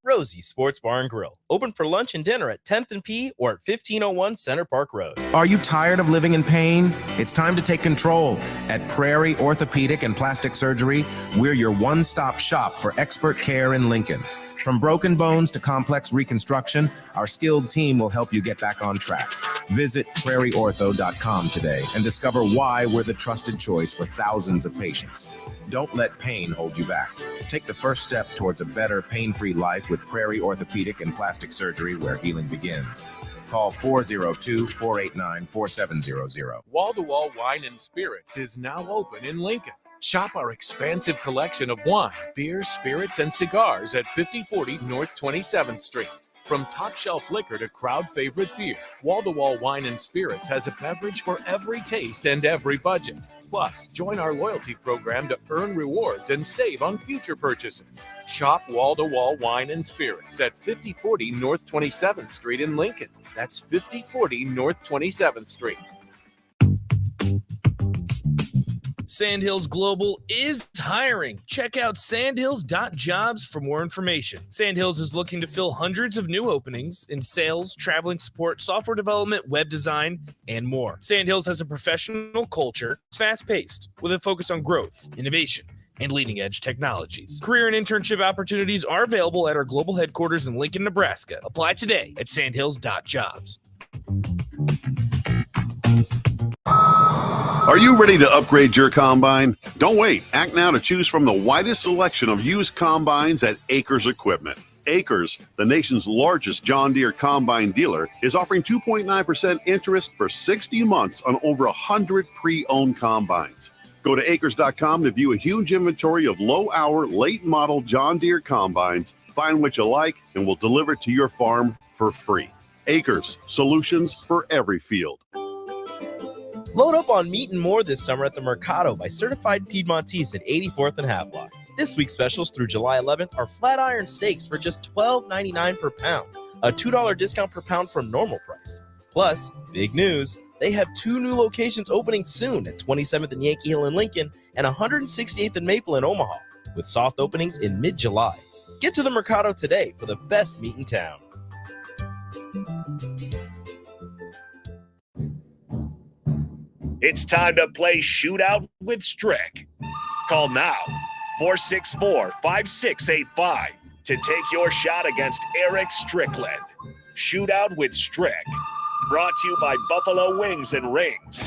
Rosie Sports Bar and Grill. Open for lunch and dinner at 10th and P or at 1501 Center Park Road. Are you tired of living in pain? It's time to take control. At Prairie Orthopedic and Plastic Surgery, we're your one-stop shop for expert care in Lincoln. From broken bones to complex reconstruction, our skilled team will help you get back on track. Visit prairieortho.com today and discover why we're the trusted choice for thousands of patients. Don't let pain hold you back. Take the first step towards a better, pain-free life with Prairie Orthopedic and Plastic Surgery, where healing begins. Call 402-489-4700. Wall-to-Wall Wine and Spirits is now open in Lincoln. Shop our expansive collection of wine, beer, spirits, and cigars at 5040 North 27th Street. From top shelf liquor to crowd favorite beer, Wall-to-Wall Wine and Spirits has a beverage for every taste and every budget. Plus, join our loyalty program to earn rewards and save on future purchases. Shop Wall-to-Wall Wine and Spirits at 5040 North 27th Street in Lincoln. That's 5040 North 27th Street. Sandhills Global is hiring. Check out sandhills.jobs for more information. Sandhills is looking to fill hundreds of new openings in sales, traveling support, software development, web design, and more. Sandhills has a professional culture. It's fast-paced with a focus on growth, innovation, and leading-edge technologies. Career and internship opportunities are available at our global headquarters in Lincoln, Nebraska. Apply today at sandhills.jobs. Are you ready to upgrade your combine? Don't wait. Act now to choose from the widest selection of used combines at Acres Equipment. Acres, the nation's largest John Deere combine dealer, is offering 2.9% interest for 60 months on over 100 pre-owned combines. Go to acres.com to view a huge inventory of low-hour, late-model John Deere combines. Find what you like, and we'll deliver it to your farm for free. Acres, solutions for every field. Load up on meat and more this summer at the Mercado by Certified Piedmontese at 84th and Havelock. This week's specials through July 11th are flat iron steaks for just $12.99 per pound, a $2 discount per pound from normal price. Plus, big news, they have 2 new locations opening soon at 27th and Yankee Hill in Lincoln and 168th and Maple in Omaha, with soft openings in mid-July. Get to the Mercado today for the best meat in town. It's time to play Shootout with Strick. Call now, 464-5685, to take your shot against Eric Strickland. Shootout with Strick. Brought to you by Buffalo Wings and Rings.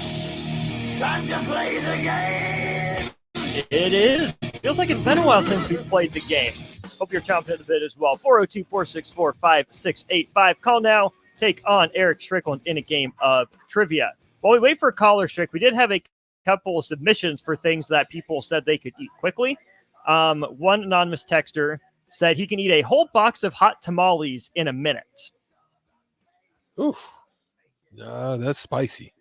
Time to play the game. It is. Feels like it's been a while since we've played the game. Hope you're chomping at the bit as well. 402-464-5685. Call now. Take on Eric Strickland in a game of trivia. While we wait for a caller, Strick, we did have a couple of submissions for things that people said they could eat quickly. One anonymous texter said he can eat a whole box of hot tamales in a minute. Oof. That's spicy.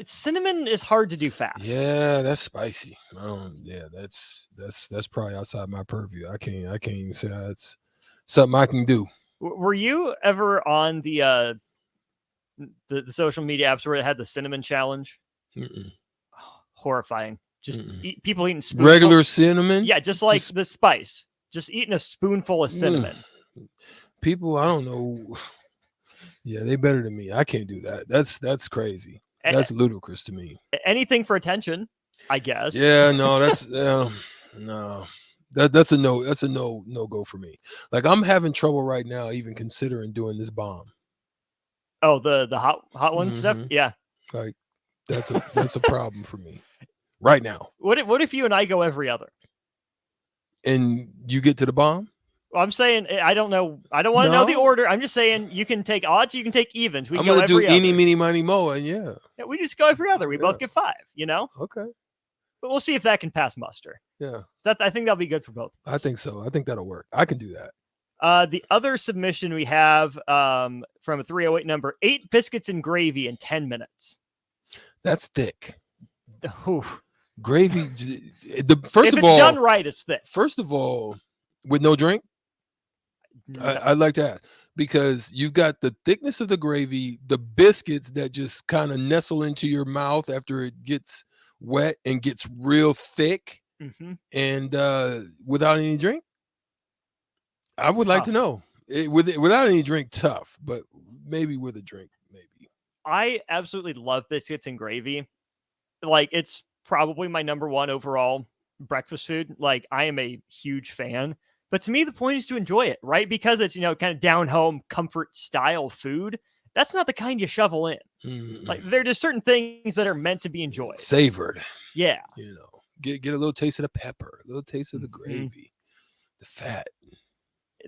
Cinnamon is hard to do fast. Yeah, that's spicy. That's probably outside my purview. I can't even say that's something I can do. Were you ever on the social media apps where it had the cinnamon challenge? Mm-mm. Oh, horrifying. Just people eating regular cinnamon. Yeah, just like the spice. Just eating a spoonful of cinnamon. People, I don't know. Yeah, they better than me. I can't do that. That's crazy. That's ludicrous to me. Anything for attention, I guess. Yeah, no, that's no. That's a no. That's a no go for me. Like, I'm having trouble right now even considering doing this bomb. Oh, the hot one stuff. Yeah, like that's a problem for me right now. What if you and I go every other? And you get to the bomb? Well, I'm saying I don't know. I don't want to know the order. I'm just saying you can take odds, you can take evens. We I'm go gonna do every eeny, other. meeny, miny, moe, and yeah, we just go every other. We both get 5. You know. Okay. But we'll see if that can pass muster. Yeah. I think that'll be good for both. I think so. I think that'll work. I can do that. The other submission we have from a 308 number, 8 biscuits and gravy in 10 minutes. That's thick. Oof. Gravy. If it's done right, it's thick. First of all, with no drink, I'd like to ask, because you've got the thickness of the gravy, the biscuits that just kind of nestle into your mouth after it gets wet and gets real thick, and without any drink. I would like to know. Without any drink, tough, but maybe with a drink, maybe. I absolutely love biscuits and gravy. Like, it's probably my number one overall breakfast food. Like, I am a huge fan. But to me, the point is to enjoy it, right? Because it's, kind of down home comfort style food. That's not the kind you shovel in. Like, there are just certain things that are meant to be enjoyed. Savored. Yeah. Get a little taste of the pepper, a little taste of the gravy, the fat.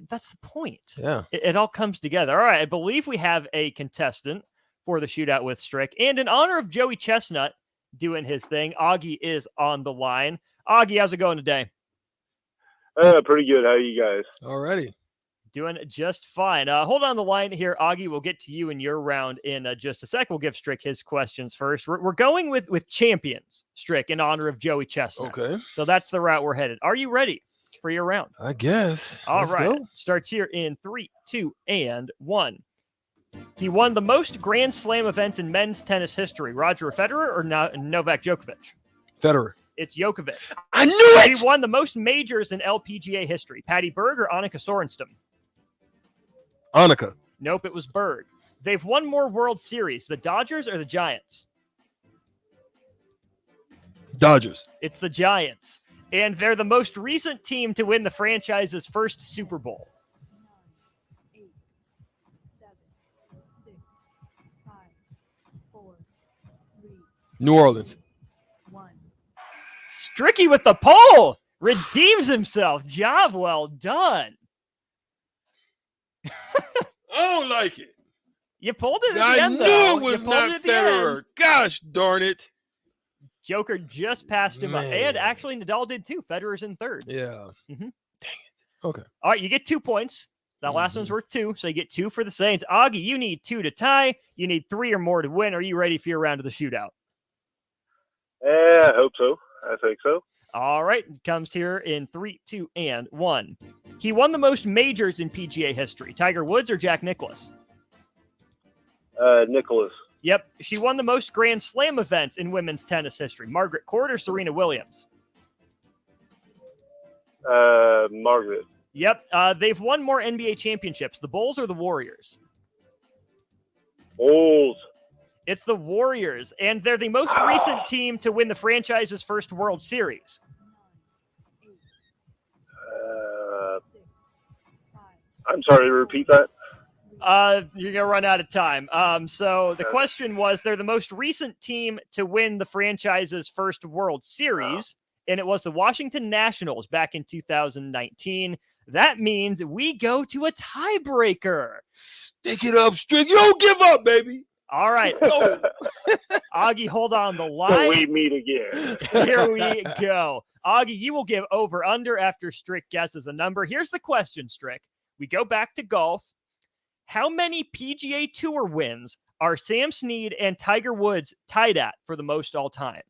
That's the point. Yeah. It all comes together. All right. I believe we have a contestant for the shootout with Strick. And in honor of Joey Chestnut doing his thing, Augie is on the line. Augie, how's it going today? Pretty good. How are you guys? Alrighty. Doing just fine. Hold on the line here, Augie. We'll get to you in your round in just a sec. We'll give Strick his questions first. We're going with champions, Strick, in honor of Joey Chestnut. Okay. So that's the route we're headed. Are you ready for your round? I guess. All Let's right. go. Starts here in 3, 2, and 1. He won the most Grand Slam events in men's tennis history. Roger Federer or Novak Djokovic? Federer. It's Djokovic. I knew it! He won the most majors in LPGA history. Patty Berg or Annika Sorenstam? Annika. Nope, it was Berg. They've won more World Series, the Dodgers or the Giants? Dodgers. It's the Giants. And they're the most recent team to win the franchise's first Super Bowl. 9, 8, 7, 6, 5, 4, 3, New Orleans. 1. Stricky with the pole redeems himself. Job well done. I don't like it. You pulled it at the I end, knew though. it was You pulled not it at the Federer. end. Gosh darn it. Joker just passed him up. Man. And actually, Nadal did too. Federer's in third. Yeah. Mhm. Dang it. Okay. All right, you get 2 points. That last one's worth 2, so you get 2 for the Saints. Augie, you need 2 to tie. You need 3 or more to win. Are you ready for your round of the shootout? I hope so. I think so. All right, it comes here in 3, 2, and 1. He won the most majors in PGA history. Tiger Woods or Jack Nicklaus? Nicholas. Yep. She won the most Grand Slam events in women's tennis history. Margaret Court or Serena Williams? Margaret. Yep. They've won more NBA championships. The Bulls or the Warriors? Bulls. It's the Warriors, and they're the most recent team to win the franchise's first World Series. I'm sorry, repeat that. You're going to run out of time. So the question was, they're the most recent team to win the franchise's first World Series, and it was the Washington Nationals back in 2019. That means we go to a tiebreaker. Stick it up, Strick. You don't give up, baby. All right. Augie, hold on the line. Till we meet again. Here we go. Augie, you will give over under after Strick guesses a number. Here's the question, Strick. We go back to golf. How many PGA Tour wins are Sam Snead and Tiger Woods tied at for the most all time?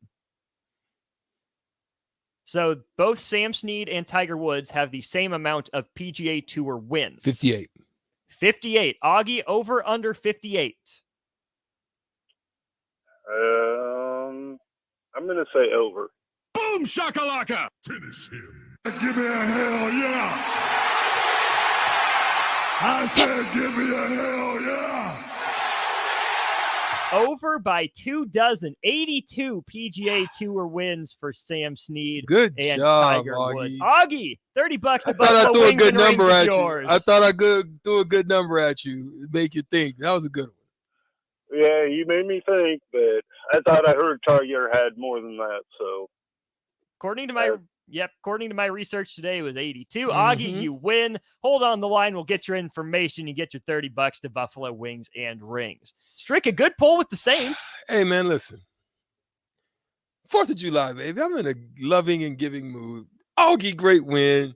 So both Sam Snead and Tiger Woods have the same amount of PGA Tour wins. 58. 58. Augie, over under 58. I'm going to say over. Boom shakalaka. Finish him. Give me a hell yeah. I said give me a hell yeah. Over by 24, 82 PGA Tour wins for Sam Snead. Good and job, Tiger Woods. Augie. Augie, $30 to I thought I Buffalo threw a Wings good and rings number is at you. yours. I thought I threw a good number at you. Make you think. That was a good one. Yeah, you made me think, but I thought I heard Tiger had more than that. So, according to my research today, it was 82. Mm-hmm. Augie, you win. Hold on the line. We'll get your information. You get your $30 to Buffalo Wings and rings. Strick, a good pull with the Saints. Hey, man, listen. 4th of July, baby. I'm in a loving and giving mood. Augie, great win.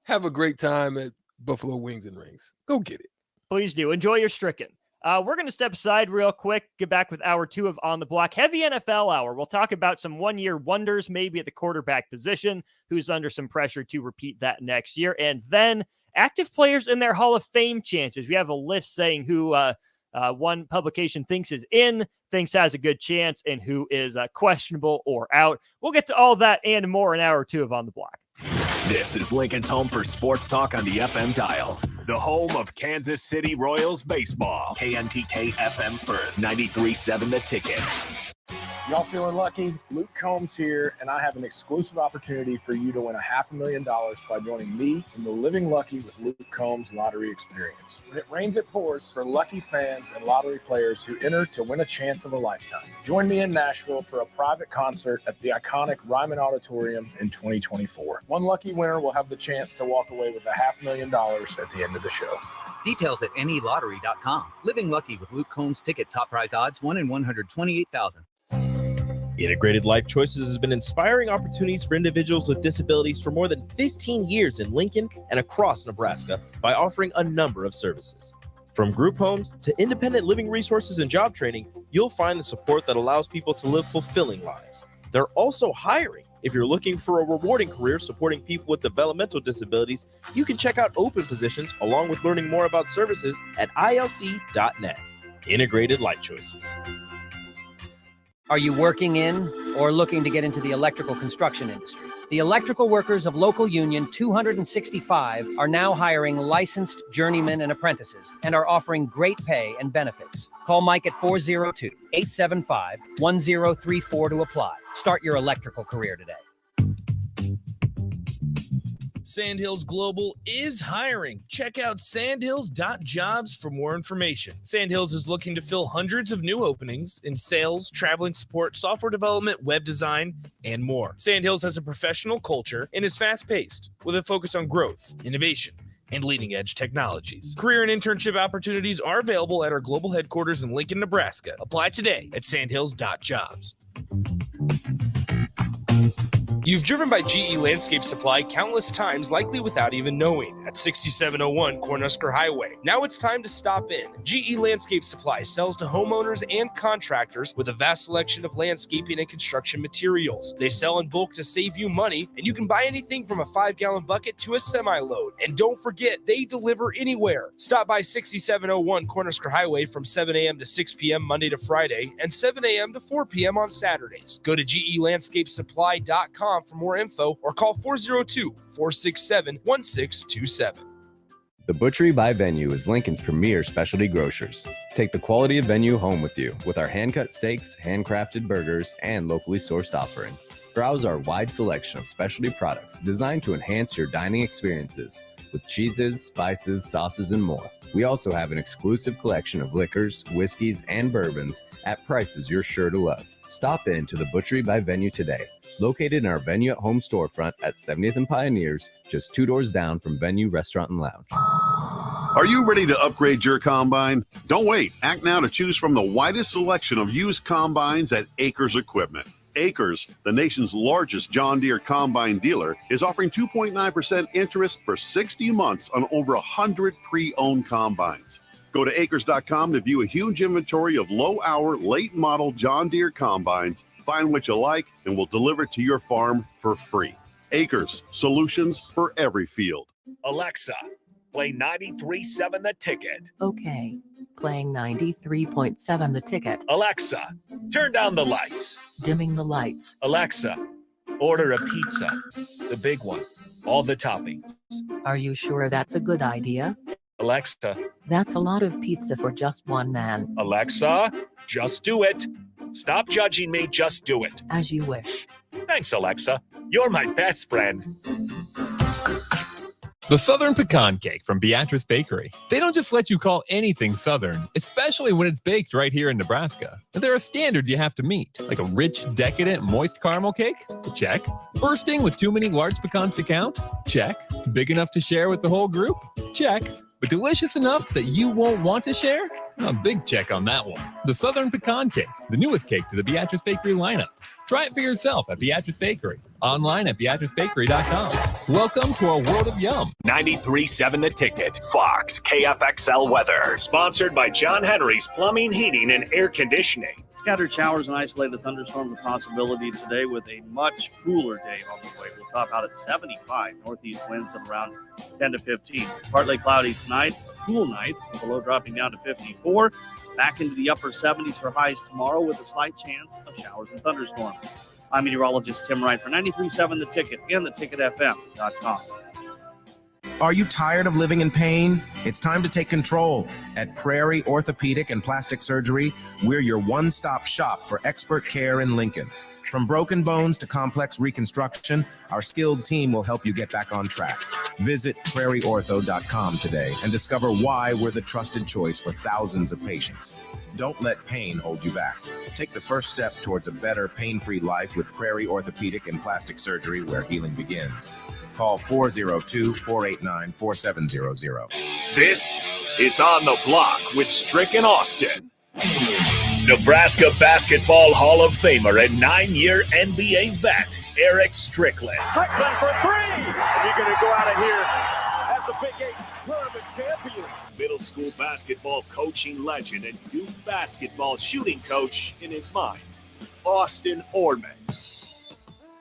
Have a great time at Buffalo wings and rings. Go get it. Please do. Enjoy your stricken. We're going to step aside real quick, get back with hour 2 of On the Block. Heavy NFL hour. We'll talk about some one-year wonders, maybe at the quarterback position, who's under some pressure to repeat that next year. And then active players in their Hall of Fame chances. We have a list saying who one publication thinks is in, thinks has a good chance, and who is questionable or out. We'll get to all that and more in hour 2 of On the Block. This is Lincoln's home for sports talk on the FM dial. The home of Kansas City Royals baseball. KNTK FM Firth, 93.7 The Ticket. Y'all feeling lucky? Luke Combs here, and I have an exclusive opportunity for you to win $500,000 by joining me in the Living Lucky with Luke Combs lottery experience. When it rains, it pours for lucky fans and lottery players who enter to win a chance of a lifetime. Join me in Nashville for a private concert at the iconic Ryman Auditorium in 2024. One lucky winner will have the chance to walk away with $500,000 at the end of the show. Details at nelottery.com. Living Lucky with Luke Combs ticket top prize odds 1 in 128,000. Integrated Life Choices has been inspiring opportunities for individuals with disabilities for more than 15 years in Lincoln and across Nebraska by offering a number of services. From group homes to independent living resources and job training, you'll find the support that allows people to live fulfilling lives. They're also hiring. If you're looking for a rewarding career supporting people with developmental disabilities, you can check out open positions along with learning more about services at ilc.net. Integrated Life Choices. Are you working in or looking to get into the electrical construction industry? The electrical workers of Local Union 265 are now hiring licensed journeymen and apprentices and are offering great pay and benefits. Call Mike at 402-875-1034 to apply. Start your electrical career today. Sandhills Global is hiring. Check out sandhills.jobs for more information. Sandhills is looking to fill hundreds of new openings in sales, traveling support, software development, web design, and more. Sandhills has a professional culture and is fast-paced with a focus on growth, innovation, and leading-edge technologies. Career and internship opportunities are available at our global headquarters in Lincoln, Nebraska. Apply today at sandhills.jobs. You've driven by GE Landscape Supply countless times, likely without even knowing, at 6701 Cornhusker Highway. Now it's time to stop in. GE Landscape Supply sells to homeowners and contractors with a vast selection of landscaping and construction materials. They sell in bulk to save you money, and you can buy anything from a 5-gallon bucket to a semi-load. And don't forget, they deliver anywhere. Stop by 6701 Cornhusker Highway from 7 a.m. to 6 p.m. Monday to Friday and 7 a.m. to 4 p.m. on Saturdays. Go to GELandscapeSupply.com for more info or call 402-467-1627. The Butchery by Venue is Lincoln's premier specialty grocers. Take the quality of Venue home with you with our hand-cut steaks, handcrafted burgers, and locally sourced offerings. Browse our wide selection of specialty products designed to enhance your dining experiences with cheeses, spices, sauces, and more. We also have an exclusive collection of liquors, whiskeys, and bourbons at prices you're sure to love. Stop in to the Butchery by Venue today, located in our Venue at Home storefront at 70th and Pioneers, just 2 doors down from Venue Restaurant and Lounge. Are you ready to upgrade your combine? Don't wait. Act now to choose from the widest selection of used combines at Acres Equipment. Acres, the nation's largest John Deere combine dealer, is offering 2.9% interest for 60 months on over 100 pre-owned combines. Go to acres.com to view a huge inventory of low-hour, late-model John Deere combines. Find what you like, and we'll deliver it to your farm for free. Acres, solutions for every field. Alexa, play 93.7 The Ticket. Okay. Playing 93.7 The Ticket. Alexa, turn down the lights. Dimming the lights. Alexa, order a pizza. The big one. All the toppings. Are you sure that's a good idea? Alexa. That's a lot of pizza for just one man. Alexa, just do it. Stop judging me, just do it. As you wish. Thanks, Alexa. You're my best friend. The Southern Pecan Cake from Beatrice Bakery. They don't just let you call anything Southern, especially when it's baked right here in Nebraska. There are standards you have to meet, like a rich, decadent, moist caramel cake? Check. Bursting with too many large pecans to count? Check. Big enough to share with the whole group? Check. But delicious enough that you won't want to share? A big check on that one. The Southern Pecan Cake, the newest cake to the Beatrice Bakery lineup. Try it for yourself at Beatrice Bakery. Online at BeatriceBakery.com. Welcome to our world of yum. 93.7 The Ticket. Fox KFXL weather. Sponsored by John Henry's Plumbing, Heating, and Air Conditioning. Scattered showers and isolated thunderstorms a possibility today with a much cooler day on the way. We'll top out at 75. Northeast winds of around 10 to 15. Partly cloudy tonight, a cool night, with the low dropping down to 54. Back into the upper 70s for highs tomorrow with a slight chance of showers and thunderstorms. I'm meteorologist Tim Wright for 93.7 The Ticket and theticketfm.com. Are you tired of living in pain? It's time to take control. At Prairie Orthopedic and Plastic Surgery, we're your one-stop shop for expert care in Lincoln. From broken bones to complex reconstruction, our skilled team will help you get back on track. Visit prairieortho.com today and discover why we're the trusted choice for thousands of patients. Don't let pain hold you back. Take the first step towards a better, pain-free life with Prairie Orthopedic and Plastic Surgery, where healing begins. Call 402-489-4700. This is On the Block with Strick and Austin. Nebraska Basketball Hall of Famer and 9-year NBA vet, Eric Strickland. Strickland for three. And you're going to go out of here as the Big 8 tournament champion. Middle school basketball coaching legend and Duke basketball shooting coach in his mind, Austin Orman.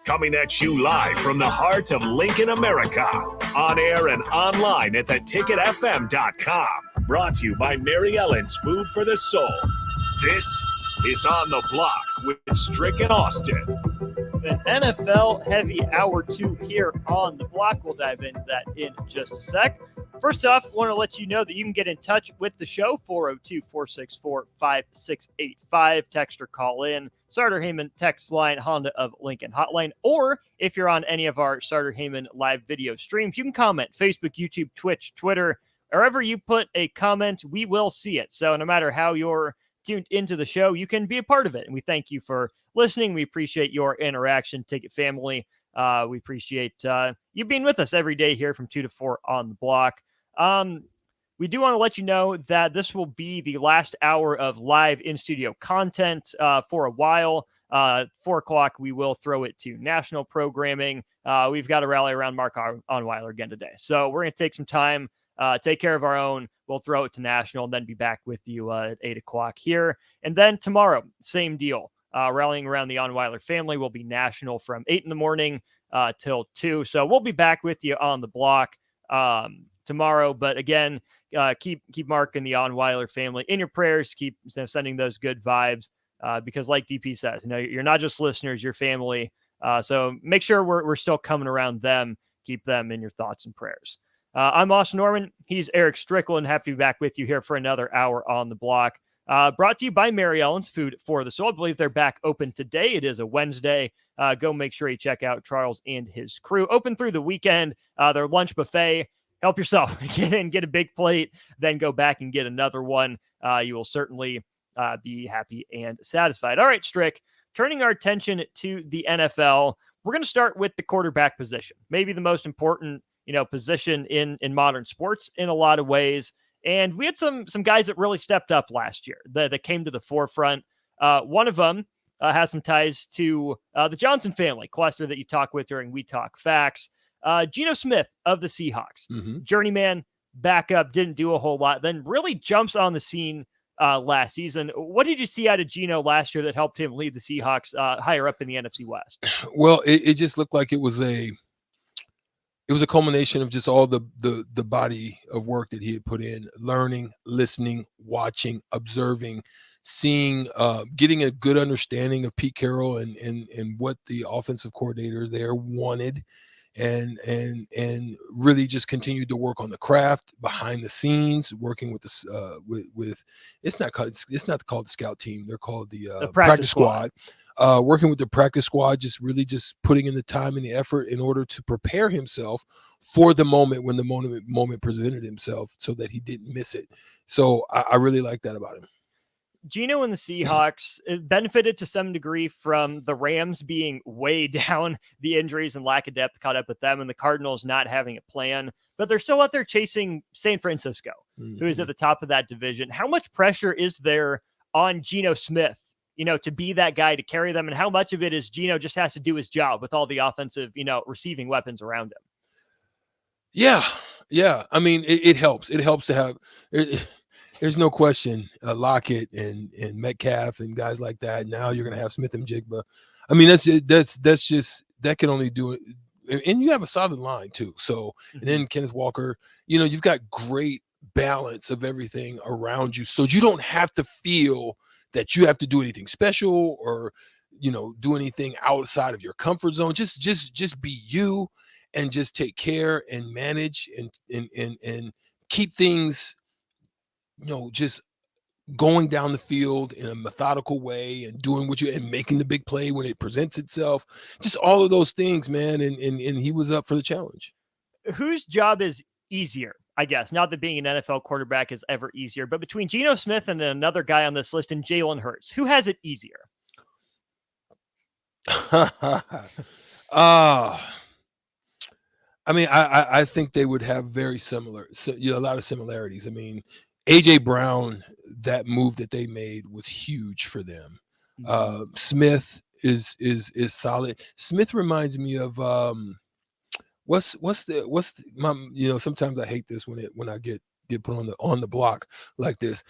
Coming at you live from the heart of Lincoln, America. On air and online at theticketfm.com. Brought to you by Mary Ellen's Food for the Soul. This is On the Block with Strick and Austin. An NFL heavy hour 2 here on the block. We'll dive into that in just a sec. First off, I want to let you know that you can get in touch with the show, 402-464-5685. Text or call in. Starter Heyman text line, Honda of Lincoln hotline. Or if you're on any of our Starter Heyman live video streams, you can comment. Facebook, YouTube, Twitch, Twitter. Wherever you put a comment, we will see it. So no matter how you're tuned into the show, you can be a part of it. And we thank you for listening. We appreciate your interaction, Ticket family. We appreciate you being with us every day here from 2 to 4 on the block. We do want to let you know that this will be the last hour of live in-studio content for a while. 4 o'clock, we will throw it to national programming. We've got to rally around Mark Onweiler again today. So we're going to take some time, take care of our own. We'll throw it to national and then be back with you at 8 o'clock here. And then tomorrow, same deal. Rallying around the Onweiler family will be national from 8 in the morning till 2. So we'll be back with you on the block tomorrow. But again, keep Mark and the Onweiler family in your prayers. Keep sending those good vibes because like DP says, you're not just listeners, you're family. So make sure we're still coming around them. Keep them in your thoughts and prayers. I'm Austin Norman. He's Eric Strickland. Happy to be back with you here for another hour on the block. Brought to you by Mary Ellen's Food for the Soul. I believe they're back open today. It is a Wednesday. Go make sure you check out Charles and his crew. Open through the weekend. Their lunch buffet. Help yourself. Get in, get a big plate, then go back and get another one. You will certainly be happy and satisfied. All right, Strick, turning our attention to the NFL, we're going to start with the quarterback position. Maybe the most important position in modern sports in a lot of ways. And we had some guys that really stepped up last year that came to the forefront. One of them has some ties to the Johnson family cluster that you talk with during We Talk Facts. Geno Smith of the Seahawks, journeyman, backup, didn't do a whole lot, then really jumps on the scene last season. What did you see out of Geno last year that helped him lead the Seahawks higher up in the NFC West? Well, it just looked like it was a culmination of just all the body of work that he had put in, learning, listening, watching, observing, seeing, getting a good understanding of Pete Carroll and what the offensive coordinator there wanted, and really just continued to work on the craft behind the scenes, working with this with it's not called the scout team, they're called the practice squad. Working with the practice squad, just putting in the time and the effort in order to prepare himself for the moment when the moment presented himself so that he didn't miss it. So I really like that about him. Geno and the Seahawks benefited to some degree from the Rams being way down, the injuries and lack of depth caught up with them, and the Cardinals not having a plan. But they're still out there chasing San Francisco, who is at the top of that division. How much pressure is there on Geno Smith to be that guy to carry them, and how much of it is Geno just has to do his job with all the offensive, receiving weapons around him? Yeah. I mean, it helps. It helps to have. There's no question, Lockett and Metcalf and guys like that. Now you're going to have Smith and Jigba. I mean, that's just that can only do it. And you have a solid line too. So and then Kenneth Walker. You've got great balance of everything around you, so you don't have to feel that you have to do anything special or do anything outside of your comfort zone. Just be you and just take care and manage and keep things just going down the field in a methodical way and doing and making the big play when it presents itself. Just all of those things, man. And he was up for the challenge. Whose job is easier? I guess not that being an NFL quarterback is ever easier, but between Geno Smith and another guy on this list and Jalen Hurts, who has it easier? I mean, I think they would have very similar, a lot of similarities. I mean, AJ Brown, that move that they made was huge for them. Smith is solid. Smith reminds me of sometimes I hate this when I get put on the block like this.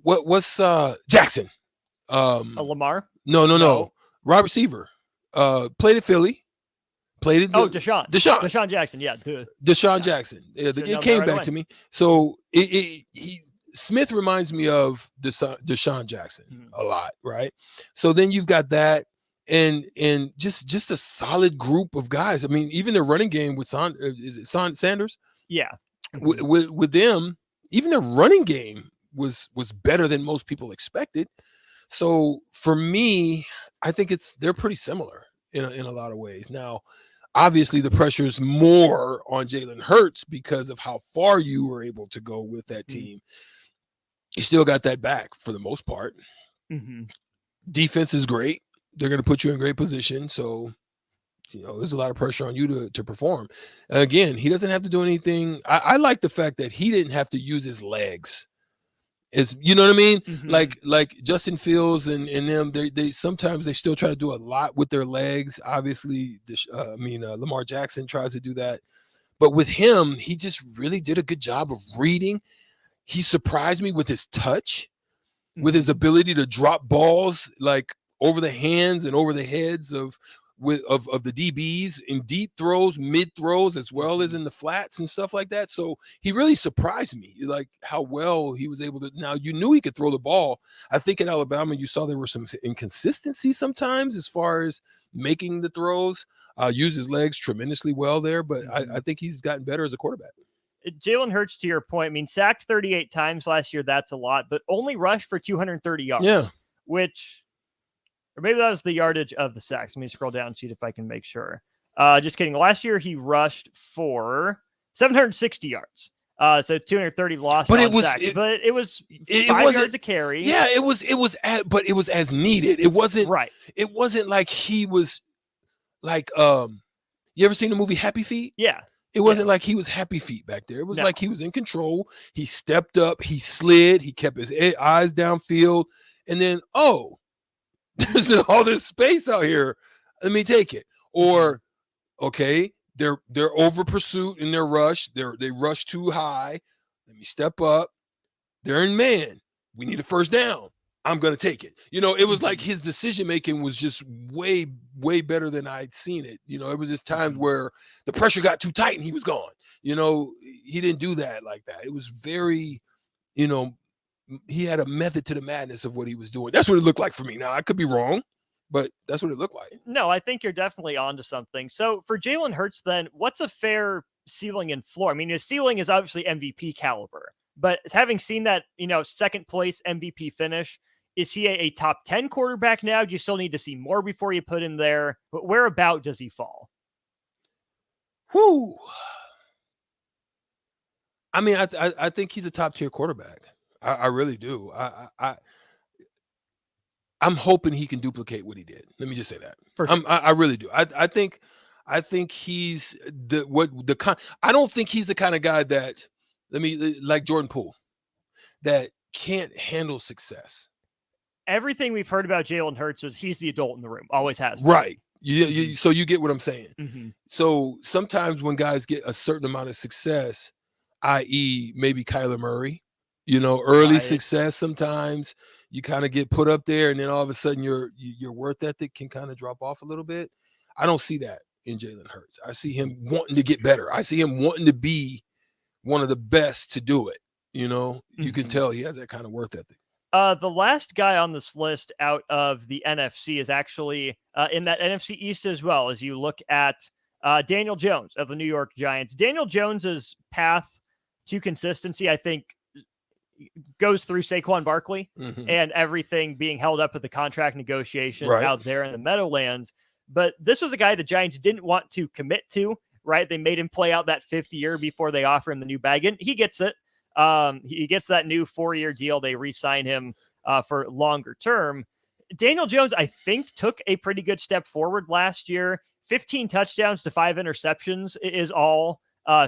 What's Jackson? Lamar? No. Wide receiver. Played at Philly. Deshaun Jackson. Yeah. Deshaun Jackson. Yeah, it came back to me. So Smith reminds me of Deshaun Jackson a lot, right? So then you've got that and just a solid group of guys. I mean, even their running game with Sanders? Yeah. With them, even their running game was better than most people expected. So for me, I think they're pretty similar in a lot of ways. Now, obviously, the pressure is more on Jalen Hurts because of how far you were able to go with that team. You still got that back for the most part. Defense is great. They're going to put you in great position. So, there's a lot of pressure on you to perform. And again, he doesn't have to do anything. I like the fact that he didn't have to use his legs. You know what I mean? Like Justin Fields and them, they sometimes they still try to do a lot with their legs. Obviously, Lamar Jackson tries to do that. But with him, he just really did a good job of reading. He surprised me with his touch, with his ability to drop balls like over the hands and over the heads of the DBs in deep throws, mid throws, as well as in the flats and stuff like that. So he really surprised me, like how well he was able to. Now, you knew he could throw the ball. I think at Alabama, you saw there were some inconsistency sometimes as far as making the throws. Used his legs tremendously well there, but I think he's gotten better as a quarterback. Jalen Hurts, to your point, I mean, sacked 38 times last year. That's a lot, but only rushed for 230 yards. Yeah. Or maybe that was the yardage of the sacks. Let me scroll down and see if I can make sure. Just kidding. Last year, he rushed for 760 yards. So 230 lost on sacks. But it was 5 yards a carry. Yeah, it was as needed. It wasn't right. It wasn't like he was like you ever seen the movie Happy Feet? Yeah. It wasn't like he was Happy Feet back there. It was like he was in control. He stepped up, he slid, he kept his eyes downfield, and then there's all this space out here. Let me take it. Or, okay, they're over pursuit in their rush. They rush too high. Let me step up. They're in man. We need a first down. I'm going to take it. It was like his decision making was just way, way better than I'd seen it. It was just times where the pressure got too tight and he was gone. He didn't do that like that. It was very, he had a method to the madness of what he was doing. That's what it looked like for me. Now, I could be wrong, but that's what it looked like. No, I think you're definitely onto something. So for Jalen Hurts, then, what's a fair ceiling and floor? I mean, his ceiling is obviously MVP caliber, but having seen that, second place MVP finish, is he a top 10 quarterback now? Do you still need to see more before you put him there? But whereabout does he fall? Whew. I mean, I think he's a top tier quarterback. I really do. I'm hoping he can duplicate what he did. Let me just say that. I really do. I think he's I don't think he's the kind of guy that like Jordan Poole that can't handle success. everything we've heard about Jalen Hurts is he's the adult in the room. Always has been. Right. So you get what I'm saying. Mm-hmm. So sometimes when guys get a certain amount of success, i.e. maybe Kyler Murray, early success, sometimes you kind of get put up there and then all of a sudden your worth ethic can kind of drop off a little bit. I don't see that in Jalen Hurts. I see him wanting to get better. I see him wanting to be one of the best to do it. You can tell he has that kind of worth ethic. The last guy on this list out of the NFC is actually in that NFC East as well. As you look at Daniel Jones of the New York Giants, Daniel Jones's path to consistency, I think, goes through Saquon Barkley and everything being held up at the contract negotiations out there in the Meadowlands. But this was a guy the Giants didn't want to commit to, right? They made him play out that 5th year before they offer him the new bag, and he gets it. He gets that new 4-year deal. They re-sign him for longer term. Daniel Jones, I think, took a pretty good step forward last year. 15 touchdowns to 5 interceptions is all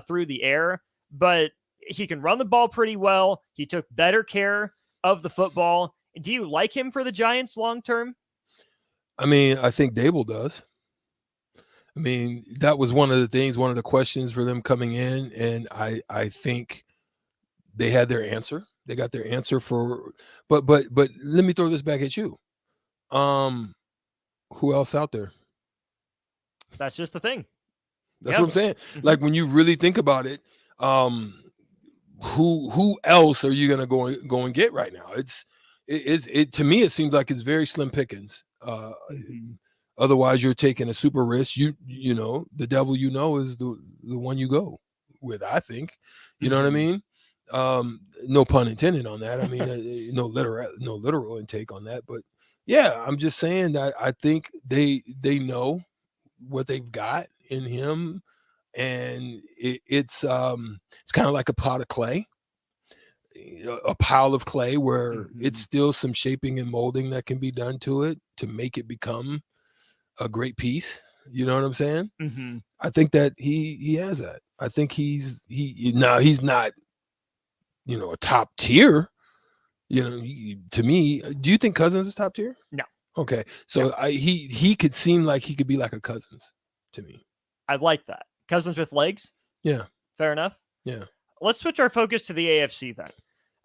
through the air, but he can run the ball pretty well. He took better care of the football. Do you like him for the Giants long term? I mean, I think Dable does. I mean, that was one of the questions for them coming in, and I think they had their answer. They got their answer but let me throw this back at you. Who else out there? That's just the thing. That's what I'm saying. Like when you really think about it, who else are you gonna go and get right now? It to me it seems like it's very slim pickings. Otherwise you're taking a super risk. You know the devil is the one you go with. I think you know what I mean. No pun intended on that. I mean, no literal intake on that, but yeah, I'm just saying that I think they know what they've got in him, and it's kind of like a pot of clay, a pile of clay where it's still some shaping and molding that can be done to it to make it become a great piece. You know what I'm saying? I think that he has that. I think he's not, a top tier, to me. Do you think Cousins is top tier? No. Okay. So he could seem like he could be like a Cousins to me. I like that. Cousins with legs. Yeah. Fair enough. Yeah. Let's switch our focus to the AFC then.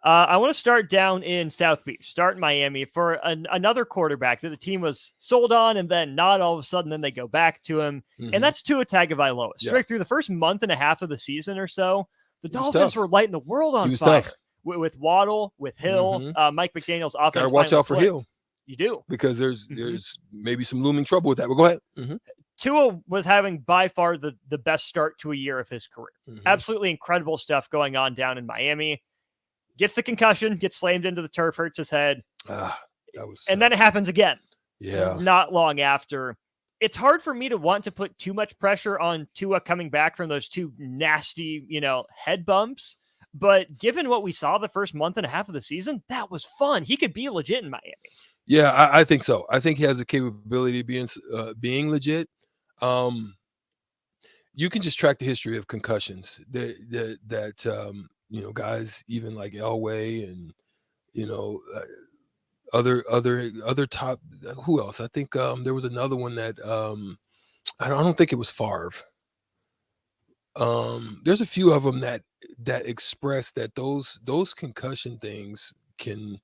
I want to start down in South Beach, start in Miami for another quarterback that the team was sold on, and then not all of a sudden, then they go back to him. And that's Tua Tagovailoa. Straight through the first month and a half of the season or so, the Dolphins were lighting the world on fire. With Waddle, with Hill, Mike McDaniel's offense. Gotta watch out for Hill. You do. Because there's maybe some looming trouble with that. But go ahead. Tua was having by far the best start to a year of his career. Absolutely incredible stuff going on down in Miami. Gets the concussion, gets slammed into the turf, hurts his head. And then it happens again. Yeah. Not long after. It's hard for me to want to put too much pressure on Tua coming back from those two nasty, head bumps. But given what we saw the first month and a half of the season, that was fun. He could be legit in Miami. Yeah, I think so. I think he has the capability of being legit. You can just track the history of concussions that guys even like Elway and other top. Who else? I think there was another one that I don't think it was Favre. There's a few of them that express that those concussion things can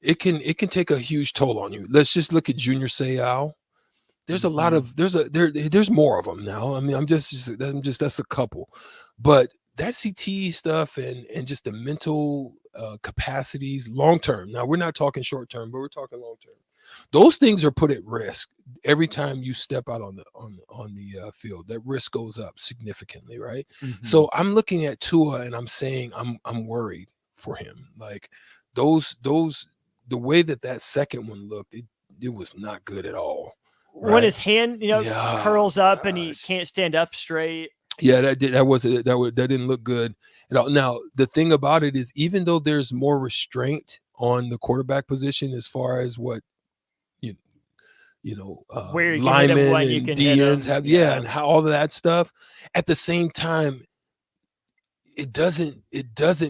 take a huge toll on you. Let's just look at Junior Seau. There's a lot of there's more of them now. I mean, I'm just that's a couple, but that CT stuff and just the mental capacities long term. Now we're not talking short term, but we're talking long term. Those things are put at risk every time you step out on the field. That risk goes up significantly, right? So I'm looking at Tua and I'm saying I'm worried for him. Like those the way that second one looked, it was not good at all. Right? When his hand curls up and he can't stand up straight. Yeah, that didn't look good at all. Now the thing about it is, even though there's more restraint on the quarterback position as far as what where you linemen hit him, when you and can hit DNs him. have, and how all of that stuff. At the same time, it doesn't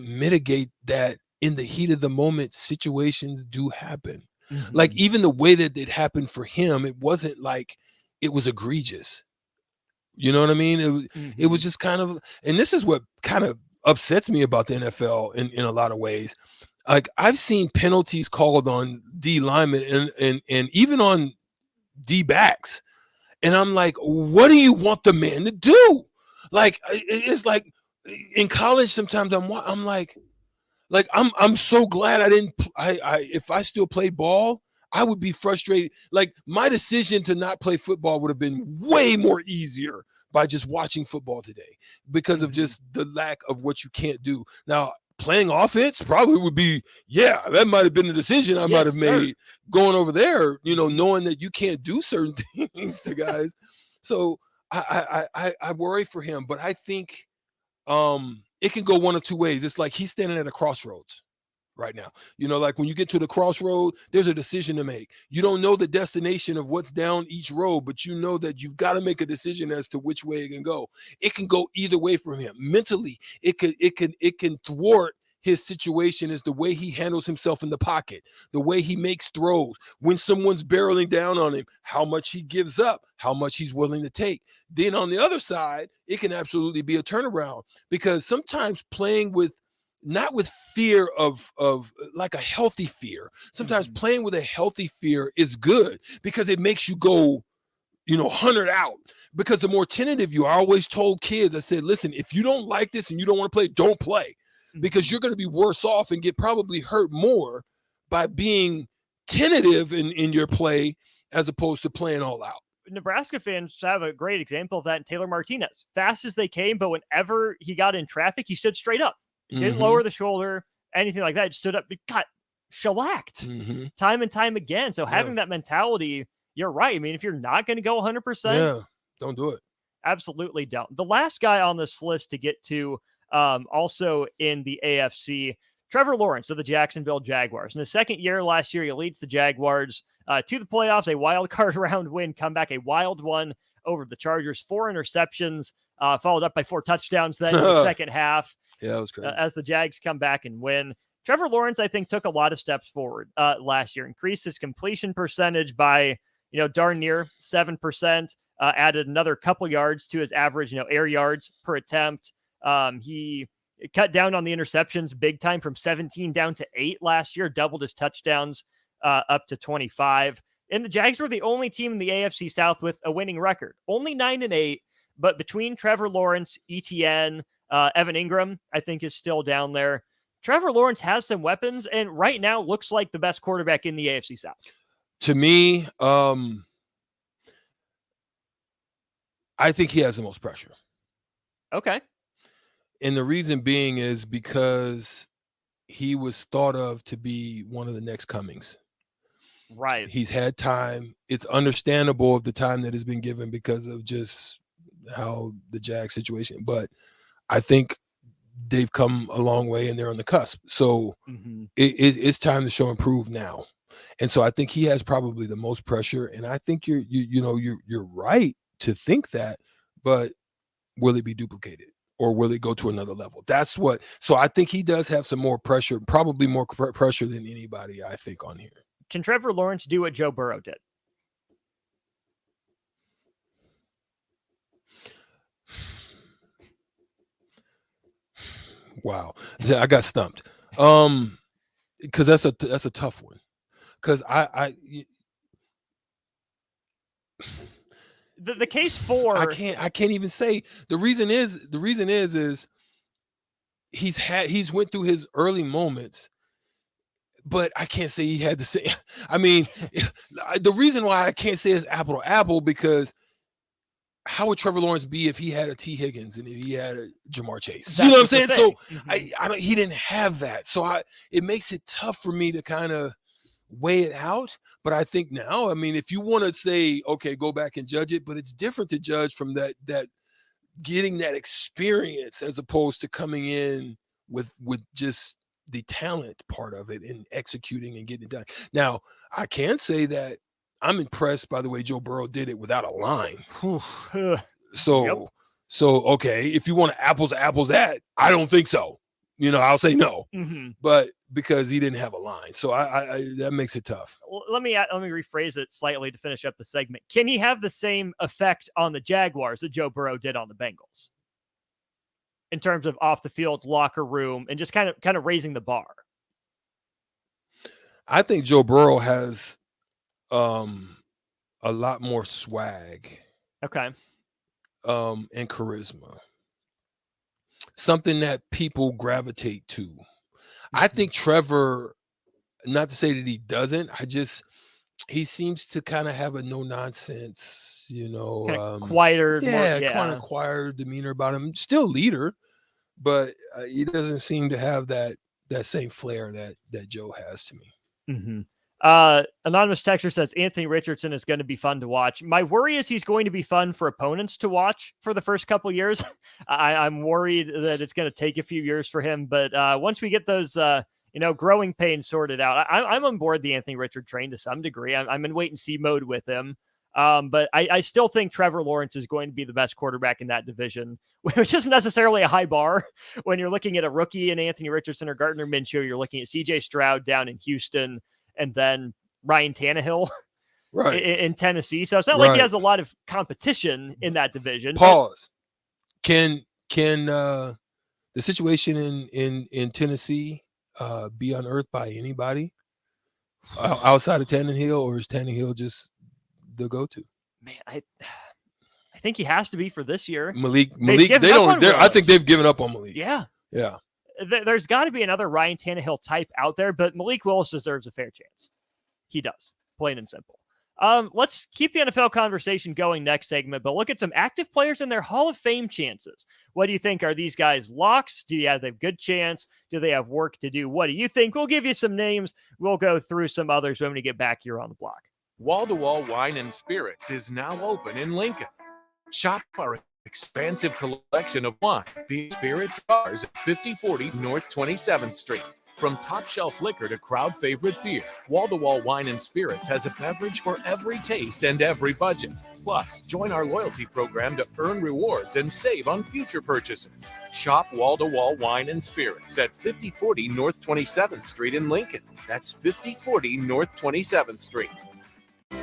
mitigate that in the heat of the moment situations do happen. Like even the way that it happened for him, it wasn't like it was egregious. You know what I mean? It was just kind of, and this is what kind of upsets me about the NFL in a lot of ways. Like I've seen penalties called on D linemen and even on D backs. And I'm like, what do you want the man to do? Like, it's like in college, sometimes I'm like I'm so glad I didn't, if I still played ball, I would be frustrated. Like my decision to not play football would have been way more easier by just watching football today because of just the lack of what you can't do. Now, playing offense probably would be, that might have been a decision I might have made going over there, knowing that you can't do certain things to guys. So I worry for him, but I think it can go one of two ways. It's like he's standing at a crossroads right now. Like when you get to the crossroad, there's a decision to make. You don't know the destination of what's down each road, but you know that you've got to make a decision as to which way it can go. It can go either way from him. Mentally, it can thwart his situation is the way he handles himself in the pocket, the way he makes throws, when someone's barreling down on him, how much he gives up, how much he's willing to take. Then on the other side, it can absolutely be a turnaround because sometimes playing with not with fear of like a healthy fear. Sometimes playing with a healthy fear is good because it makes you go, 100 out. Because the more tentative you are, I always told kids, I said, listen, if you don't like this and you don't want to play, don't play. Because you're going to be worse off and get probably hurt more by being tentative in your play as opposed to playing all out. Nebraska fans have a great example of that in Taylor Martinez. Fast as they came, but whenever he got in traffic, he stood straight up. Didn't lower the shoulder, anything like that. Just stood up, got shellacked time and time again. So having that mentality, you're right. I mean, if you're not going to go 100%, don't do it. Absolutely don't. The last guy on this list to get to, also in the AFC, Trevor Lawrence of the Jacksonville Jaguars. In his second year last year, he leads the Jaguars to the playoffs, a wild card round win, comeback, a wild one over the Chargers, 4 interceptions, followed up by 4 touchdowns then in the second half. Yeah, that was crazy. As the Jags come back and win. Trevor Lawrence, I think, took a lot of steps forward last year, increased his completion percentage by, darn near 7%, added another couple yards to his average, air yards per attempt. He cut down on the interceptions big time from 17 down to 8 last year, doubled his touchdowns up to 25. And the Jags were the only team in the AFC South with a winning record, only 9-8. But between Trevor Lawrence, ETN, Evan Ingram, I think is still down there. Trevor Lawrence has some weapons and right now looks like the best quarterback in the AFC South. To me, I think he has the most pressure. Okay. And the reason being is because he was thought of to be one of the next comings. Right. He's had time. It's understandable of the time that has been given because of just how the Jag situation. But I think they've come a long way and they're on the cusp. So it's time to show and prove now. And so I think he has probably the most pressure. And I think you're right to think that, but will it be duplicated? Or will it go to another level? So I think he does have some more pressure, probably more pressure than anybody, I think, on here. Can Trevor Lawrence do what Joe Burrow did? Wow. I got stumped. Because that's a tough one. Because the case for I can't even say. The reason is he's went through his early moments, but I can't say he had the same. I mean, the reason why I can't say is apple to apple because how would Trevor Lawrence be if he had a T. Higgins and if he had a Jamar Chase? You know what I'm saying? So he didn't have that. So it makes it tough for me to kind of weigh it out. But I think now, I mean, if you want to say, okay, go back and judge it, but it's different to judge from that getting that experience as opposed to coming in with just the talent part of it and executing and getting it done. Now, I can say that I'm impressed by the way Joe Burrow did it without a line. So okay, if you want to apples to apples that, I don't think so. I'll say no. But because he didn't have a line. So I that makes it tough. Well, let me rephrase it slightly to finish up the segment. Can he have the same effect on the Jaguars that Joe Burrow did on the Bengals in terms of off the field, locker room, and just kind of raising the bar? I think Joe Burrow has a lot more swag. Okay. And charisma. Something that people gravitate to. I think Trevor, not to say that he doesn't, he seems to kind of have a no nonsense, quieter, kind of quieter demeanor about him. Still leader, but he doesn't seem to have that same flair that Joe has to me. Mm-hmm. Anonymous texter says Anthony Richardson is going to be fun to watch. My worry is he's going to be fun for opponents to watch for the first couple years. I'm worried that it's going to take a few years for him, but once we get those growing pains sorted out, I'm on board the Anthony Richardson train to some degree. I'm in wait and see mode with him. But I still think Trevor Lawrence is going to be the best quarterback in that division, which isn't necessarily a high bar. When you're looking at a rookie in Anthony Richardson or Gardner Minshew, you're looking at CJ Stroud down in Houston and then Ryan Tannehill in Tennessee. So it's not like he has a lot of competition in that division. Pause. Can the situation in Tennessee be unearthed by anybody outside of Tannehill, or is Tannehill just the go-to? Man, I think he has to be for this year. Malik, I think they've given up on Malik. Yeah. Yeah. There's got to be another Ryan Tannehill type out there, but Malik Willis deserves a fair chance. He does, plain and simple. Let's keep the NFL conversation going next segment, but look at some active players and their Hall of Fame chances. What do you think? Are these guys locks? Do they have a good chance? Do they have work to do? What do you think? We'll give you some names. We'll go through some others when we get back here on the block. Wall-to-Wall Wine and Spirits is now open in Lincoln. Shop our expansive collection of wine, beer, spirits, bars at 5040 North 27th Street. From top shelf liquor to crowd favorite beer, Wall-to-Wall Wine and Spirits has a beverage for every taste and every budget. Plus, join our loyalty program to earn rewards and save on future purchases. Shop Wall-to-Wall Wine and Spirits at 5040 North 27th Street in Lincoln. That's 5040 North 27th Street.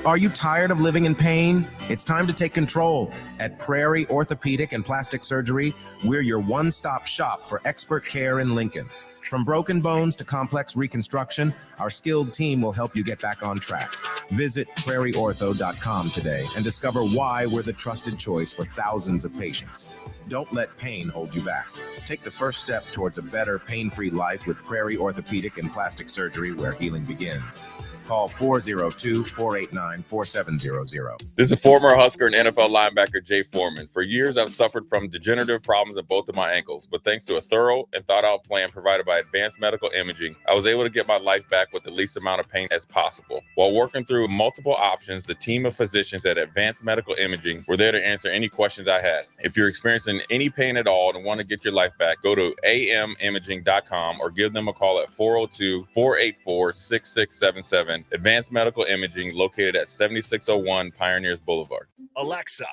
Are you tired of living in pain? It's time to take control. At Prairie Orthopedic and Plastic Surgery, we're your one-stop shop for expert care in Lincoln. From broken bones to complex reconstruction, our skilled team will help you get back on track. Visit prairieortho.com today and discover why we're the trusted choice for thousands of patients. Don't let pain hold you back. Take the first step towards a better, pain-free life with Prairie Orthopedic and Plastic Surgery, where healing begins. Call 402-489-4700. This is former Husker and NFL linebacker Jay Foreman. For years, I've suffered from degenerative problems in both of my ankles, but thanks to a thorough and thought-out plan provided by Advanced Medical Imaging, I was able to get my life back with the least amount of pain as possible. While working through multiple options, the team of physicians at Advanced Medical Imaging were there to answer any questions I had. If you're experiencing any pain at all and want to get your life back, go to amimaging.com or give them a call at 402-484-6677. Advanced Medical Imaging, located at 7601 Pioneers Boulevard. Alexa,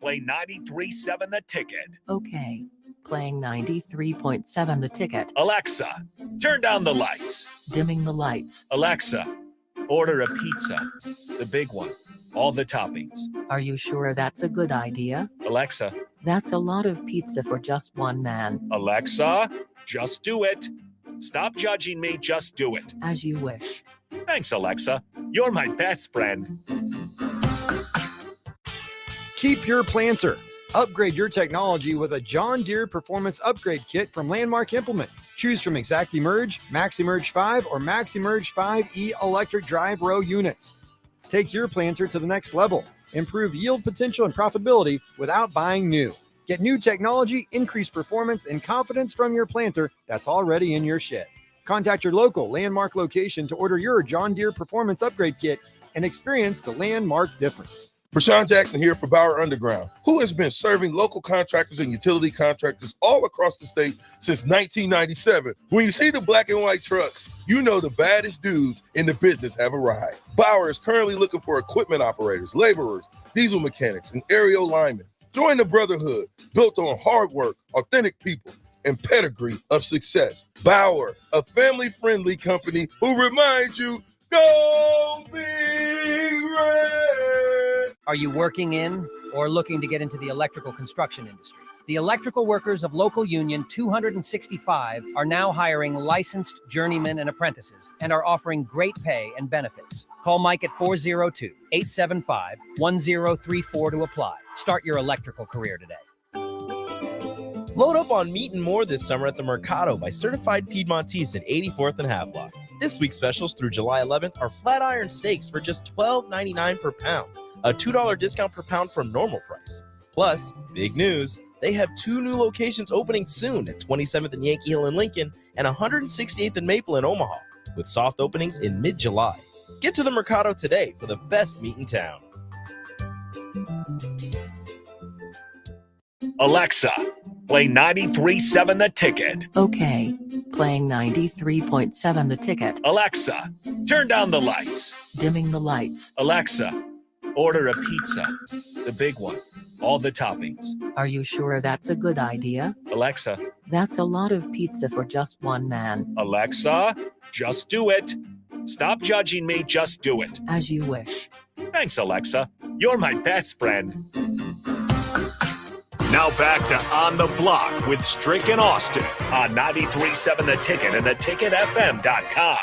play 93.7 The Ticket. Okay. Playing 93.7 The Ticket. Alexa, turn down the lights. Dimming the lights. Alexa, order a pizza. The big one. All the toppings. Are you sure that's a good idea? Alexa. That's a lot of pizza for just one man. Alexa, just do it. Stop judging me, just do it. As you wish. Thanks, Alexa. You're my best friend. Keep your planter. Upgrade your technology with a John Deere Performance Upgrade Kit from Landmark Implement. Choose from ExactEmerge, MaxEmerge 5, or MaxEmerge 5E electric drive row units. Take your planter to the next level. Improve yield potential and profitability without buying new. Get new technology, increased performance, and confidence from your planter that's already in your shed. Contact your local Landmark location to order your John Deere Performance Upgrade Kit and experience the Landmark difference. Prashawn Jackson here for Bauer Underground, who has been serving local contractors and utility contractors all across the state since 1997. When you see the black and white trucks, you know the baddest dudes in the business have arrived. Bauer is currently looking for equipment operators, laborers, diesel mechanics, and aerial linemen. Join the brotherhood built on hard work, authentic people, and pedigree of success. Bauer, a family-friendly company who reminds you, go Big Red! Are you working in or looking to get into the electrical construction industry? The electrical workers of Local Union 265 are now hiring licensed journeymen and apprentices and are offering great pay and benefits. Call Mike at 402-875-1034 to apply. Start your electrical career today. Load up on meat and more this summer at the Mercado by Certified Piedmontese at 84th and Havelock. This week's specials through July 11th are flat iron steaks for just $12.99 per pound, a $2 discount per pound from normal price. Plus, big news, they have 2 new locations opening soon at 27th and Yankee Hill in Lincoln and 168th and Maple in Omaha, with soft openings in mid-July. Get to the Mercado today for the best meat in town. Alexa, play 93.7 The Ticket. Okay. Playing 93.7 The Ticket. Alexa, turn down the lights. Dimming the lights. Alexa, order a pizza. The big one. All the toppings. Are you sure that's a good idea? Alexa. That's a lot of pizza for just one man. Alexa, just do it. Stop judging me, just do it. As you wish. Thanks, Alexa. You're my best friend. Now back to On the Block with Strick and Austin on 93.7 The Ticket and theticketfm.com.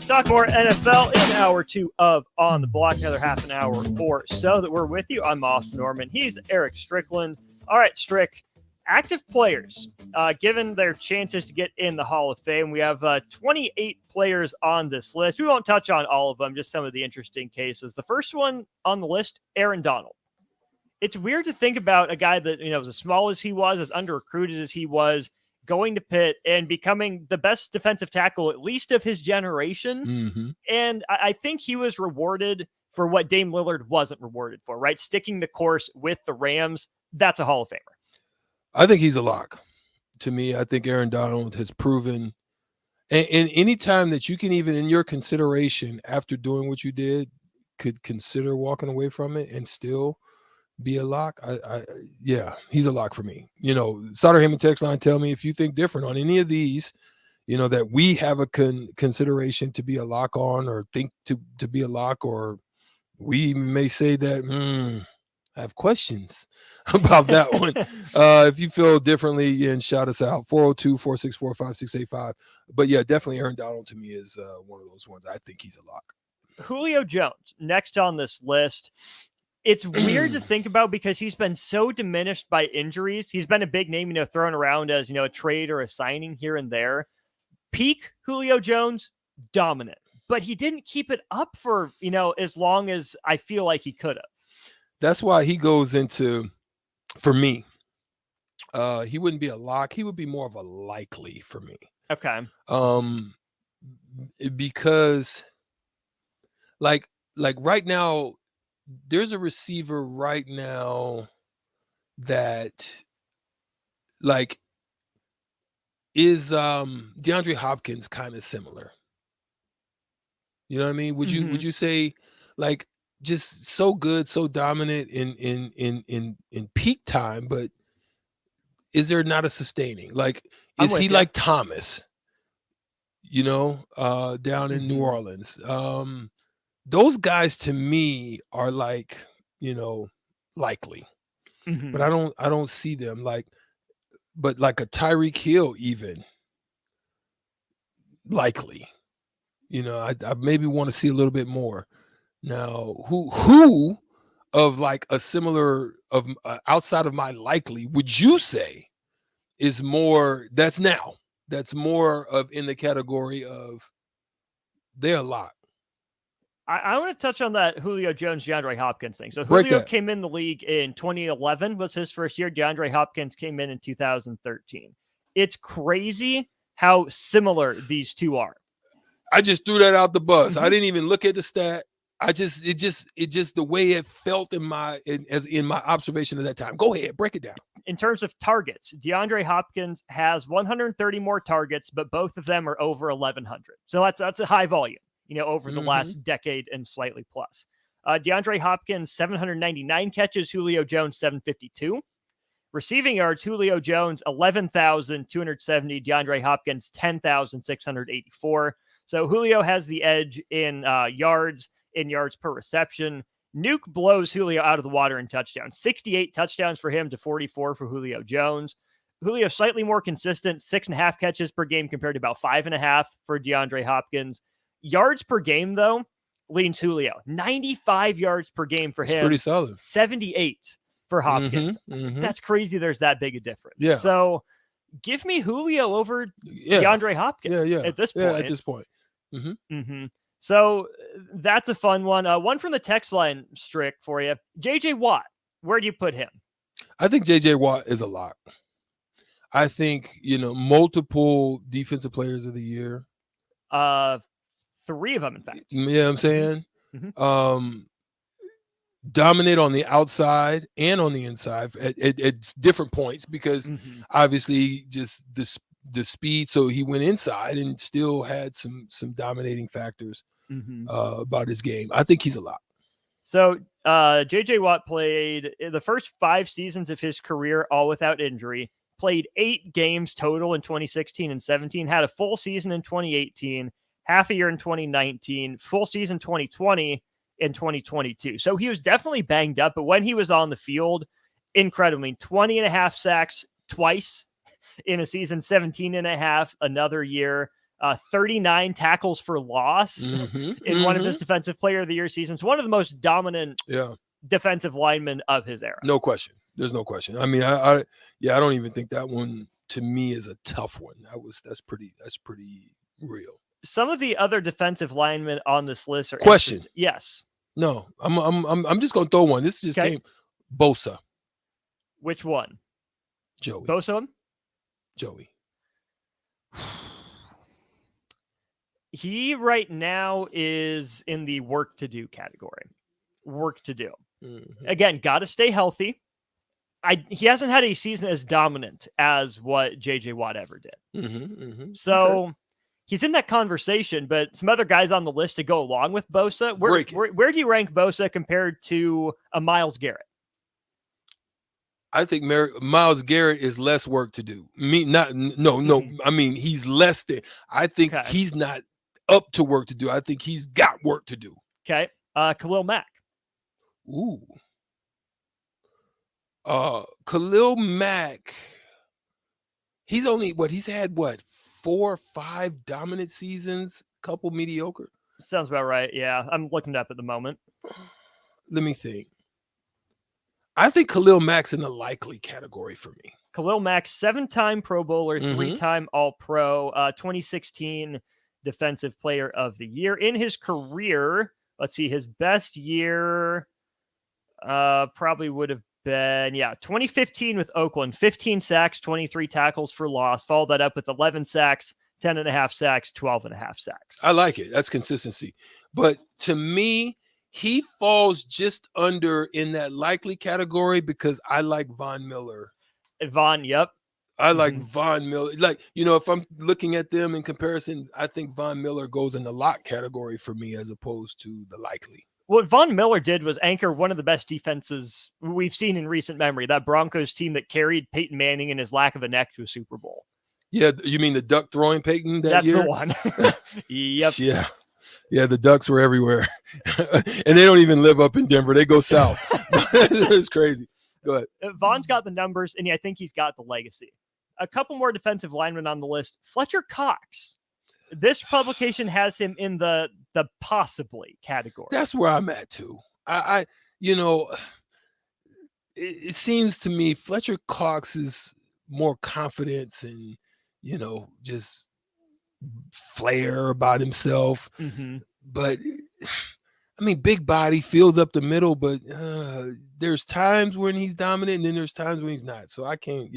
Talk more NFL in hour 2 of On the Block, another half an hour or so that we're with you. I'm Austin Norman. He's Eric Strickland. All right, Strick, active players, given their chances to get in the Hall of Fame, we have 28 players on this list. We won't touch on all of them, just some of the interesting cases. The first one on the list, Aaron Donald. It's weird to think about a guy that, was as small as he was, as under-recruited as he was, going to Pitt and becoming the best defensive tackle, at least of his generation. Mm-hmm. And I think he was rewarded for what Dame Lillard wasn't rewarded for, right? Sticking the course with the Rams. That's a Hall of Famer. I think he's a lock. To me, I think Aaron Donald has proven, and any time that you can even in your consideration after doing what you did, could consider walking away from it and still be a lock. Yeah, he's a lock for me. Sauter Heyman text line, tell me if you think different on any of these, that we have a consideration to be a lock on, or think to be a lock, or we may say that I have questions about that one. If you feel differently, and shout us out, 402-464-5685. But yeah, definitely Aaron Donald to me is one of those ones. I think he's a lock. Julio Jones, next on this list. It's weird to think about because he's been so diminished by injuries. He's been a big name, thrown around as, a trade or a signing here and there. Peak Julio Jones, dominant. But he didn't keep it up for, as long as I feel like he could have. That's why he goes into, for me, he wouldn't be a lock. He would be more of a likely for me. Okay. Because like right now, there's a receiver right now that is DeAndre Hopkins kind of similar. You know what I mean? Would you say just so good, so dominant in peak time, but is there not a sustaining? Is he like Thomas, down in New Orleans? Those guys to me are likely, but I don't see them but like a Tyreek Hill even likely, I maybe want to see a little bit more. Now, who of a similar of outside of my likely would you say is more that's more of in the category of they're a lot? I want to touch on that Julio Jones, DeAndre Hopkins thing. So Julio came in the league in 2011 was his first year. DeAndre Hopkins came in 2013. It's crazy how similar these two are. I just threw that out the bus. I didn't even look at the stat. It just the way it felt in my observation at that time. Go ahead, break it down. In terms of targets, DeAndre Hopkins has 130 more targets, but both of them are over 1,100. So that's a high volume, over the last decade and slightly plus. DeAndre Hopkins, 799 catches. Julio Jones, 752. Receiving yards, Julio Jones, 11,270. DeAndre Hopkins, 10,684. So Julio has the edge in yards per reception. Nuke blows Julio out of the water in touchdowns. 68 touchdowns for him to 44 for Julio Jones. Julio slightly more consistent, 6.5 catches per game compared to about 5.5 for DeAndre Hopkins. Yards per game, though, leans Julio. 95 yards per game for him. Pretty solid. 78 for Hopkins. That's crazy there's that big a difference. Yeah. So give me Julio over DeAndre Hopkins at this point. Yeah, at this point. So that's a fun one. One from the text line, Strick, for you. J.J. Watt, where do you put him? I think J.J. Watt is a lock. I think, multiple defensive players of the year. 3 of them, in fact. Yeah, I'm saying. Dominate on the outside and on the inside at different points because obviously just the speed. So he went inside and still had some dominating factors about his game. I think he's a lock. So J.J. Watt played the first 5 seasons of his career all without injury, played 8 games total in 2016 and 17, had a full season in 2018, half a year in 2019, full season 2020 and 2022. So he was definitely banged up, but when he was on the field, incredibly, 20.5 sacks twice in a season, 17.5 another year, 39 tackles for loss in one of his defensive player of the year seasons. One of the most dominant defensive linemen of his era. No question. There's no question. I mean, I don't even think that one to me is a tough one. That's pretty real. Some of the other defensive linemen on this list are question. Yes. No, I'm just gonna throw one. This just came. Bosa. Which one? Joey. Bosa? Joey. He right now is in the work to do category. Work to do. Again, got to stay healthy. He hasn't had a season as dominant as what J.J. Watt ever did. So he's in that conversation, but some other guys on the list to go along with Bosa. Where do you rank Bosa compared to a Myles Garrett? I think Myles Garrett is less work to do. I mean, he's less than. I think he's not up to work to do. I think he's got work to do. Okay. Khalil Mack. Ooh. Khalil Mack. He's had 4 or 5 dominant seasons, couple mediocre. Sounds about right. Yeah. I'm looking it up at the moment. Let me think. I think Khalil Mack's in the likely category for me. Khalil Mack, 7-time Pro Bowler, 3-time All-Pro, 2016 Defensive Player of the Year. In his career, let's see, his best year probably would have been, 2015 with Oakland, 15 sacks, 23 tackles for loss. Followed that up with 11 sacks, 10.5 sacks, 12.5 sacks. I like it. That's consistency. But to me, he falls just under in that likely category because I like Von Miller. Yep. I like Von Miller. Like, if I'm looking at them in comparison, I think Von Miller goes in the lock category for me as opposed to the likely. What Von Miller did was anchor one of the best defenses we've seen in recent memory, that Broncos team that carried Peyton Manning and his lack of a neck to a Super Bowl. Yeah, you mean the duck throwing Peyton that year? That's the one. Yep. Yeah. Yeah, the Ducks were everywhere. And they don't even live up in Denver. They go south. It's crazy. Go ahead. Von's got the numbers, and I think he's got the legacy. A couple more defensive linemen on the list. Fletcher Cox. This publication has him in the possibly category. That's where I'm at, too. It seems to me Fletcher Cox is more confidence and, just flair about himself. But I mean, big body, fills up the middle, but there's times when he's dominant and then there's times when he's not. So I can't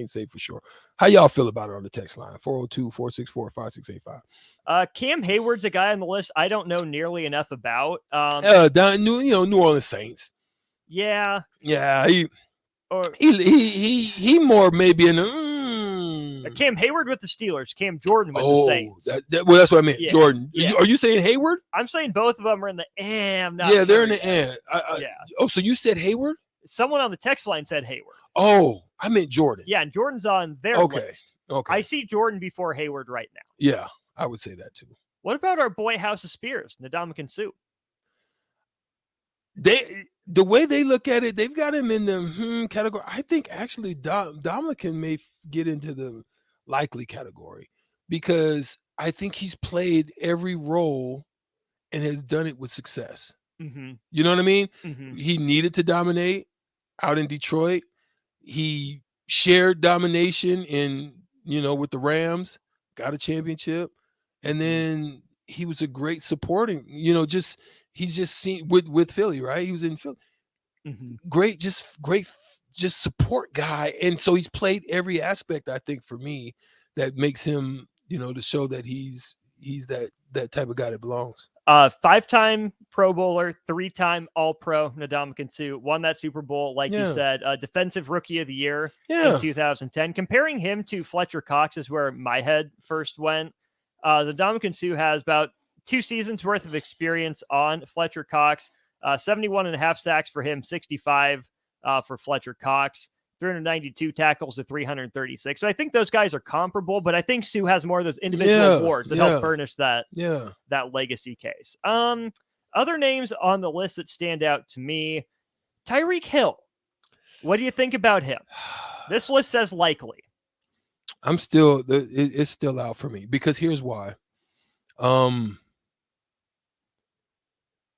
say for sure. How y'all feel about it on the text line? 402-464-5685. Cam Hayward's a guy on the list I don't know nearly enough about. New Orleans Saints. Yeah. Yeah, he more maybe in Cam Hayward with the Steelers, Cam Jordan with the Saints. Well, that's what I meant. Yeah. Jordan. Yeah. Are you saying Hayward? I'm saying both of them are in the I'm not Yeah, they're sure in the yet. yeah. Oh, so you said Hayward? Someone on the text line said Hayward. Oh, I meant Jordan. Yeah, and Jordan's on their list. Okay. I see Jordan before Hayward right now. Yeah, I would say that too. What about our boy House of Spears, Ndamukong Suh? The way they look at it, they've got him in the category. I think actually Dominican may get into the likely category because I think he's played every role and has done it with success. Mm-hmm. You know what I mean? Mm-hmm. He needed to dominate out in Detroit. He shared domination with the Rams, got a championship, and then he was a great supporting, he's just seen with Philly, right? He was in Philly. Mm-hmm. Great support guy. And so he's played every aspect, I think, for me, that makes him, to show that he's that type of guy that belongs. 5-time Pro Bowler, 3-time All-Pro, Ndamukong Suh, won that Super Bowl, like you said, Defensive Rookie of the Year in 2010. Comparing him to Fletcher Cox is where my head first went. Ndamukong Suh has about 2 seasons worth of experience on Fletcher Cox, 71.5 sacks for him, 65 for Fletcher Cox, 392 tackles to 336. So I think those guys are comparable, but I think Suh has more of those individual awards that help furnish that legacy case. Other names on the list that stand out to me, Tyreek Hill. What do you think about him? This list says likely. It's still out for me because here's why.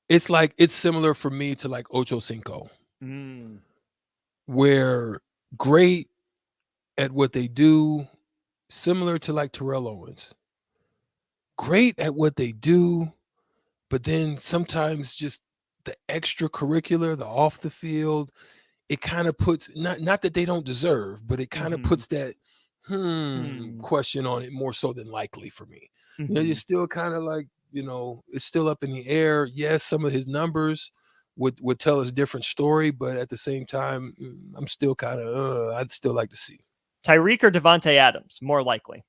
It's similar for me to like Ocho Cinco, where great at what they do, similar to like Terrell Owens. Great at what they do, but then sometimes just the extracurricular, the off the field, it kind of puts not that they don't deserve, but it kind of puts that question on it more so than likely for me. You're still kind of like, it's still up in the air. Yes, some of his numbers would tell us a different story, but at the same time, I'm still kind of, I'd still like to see. Tyreek or Devontae Adams, more likely?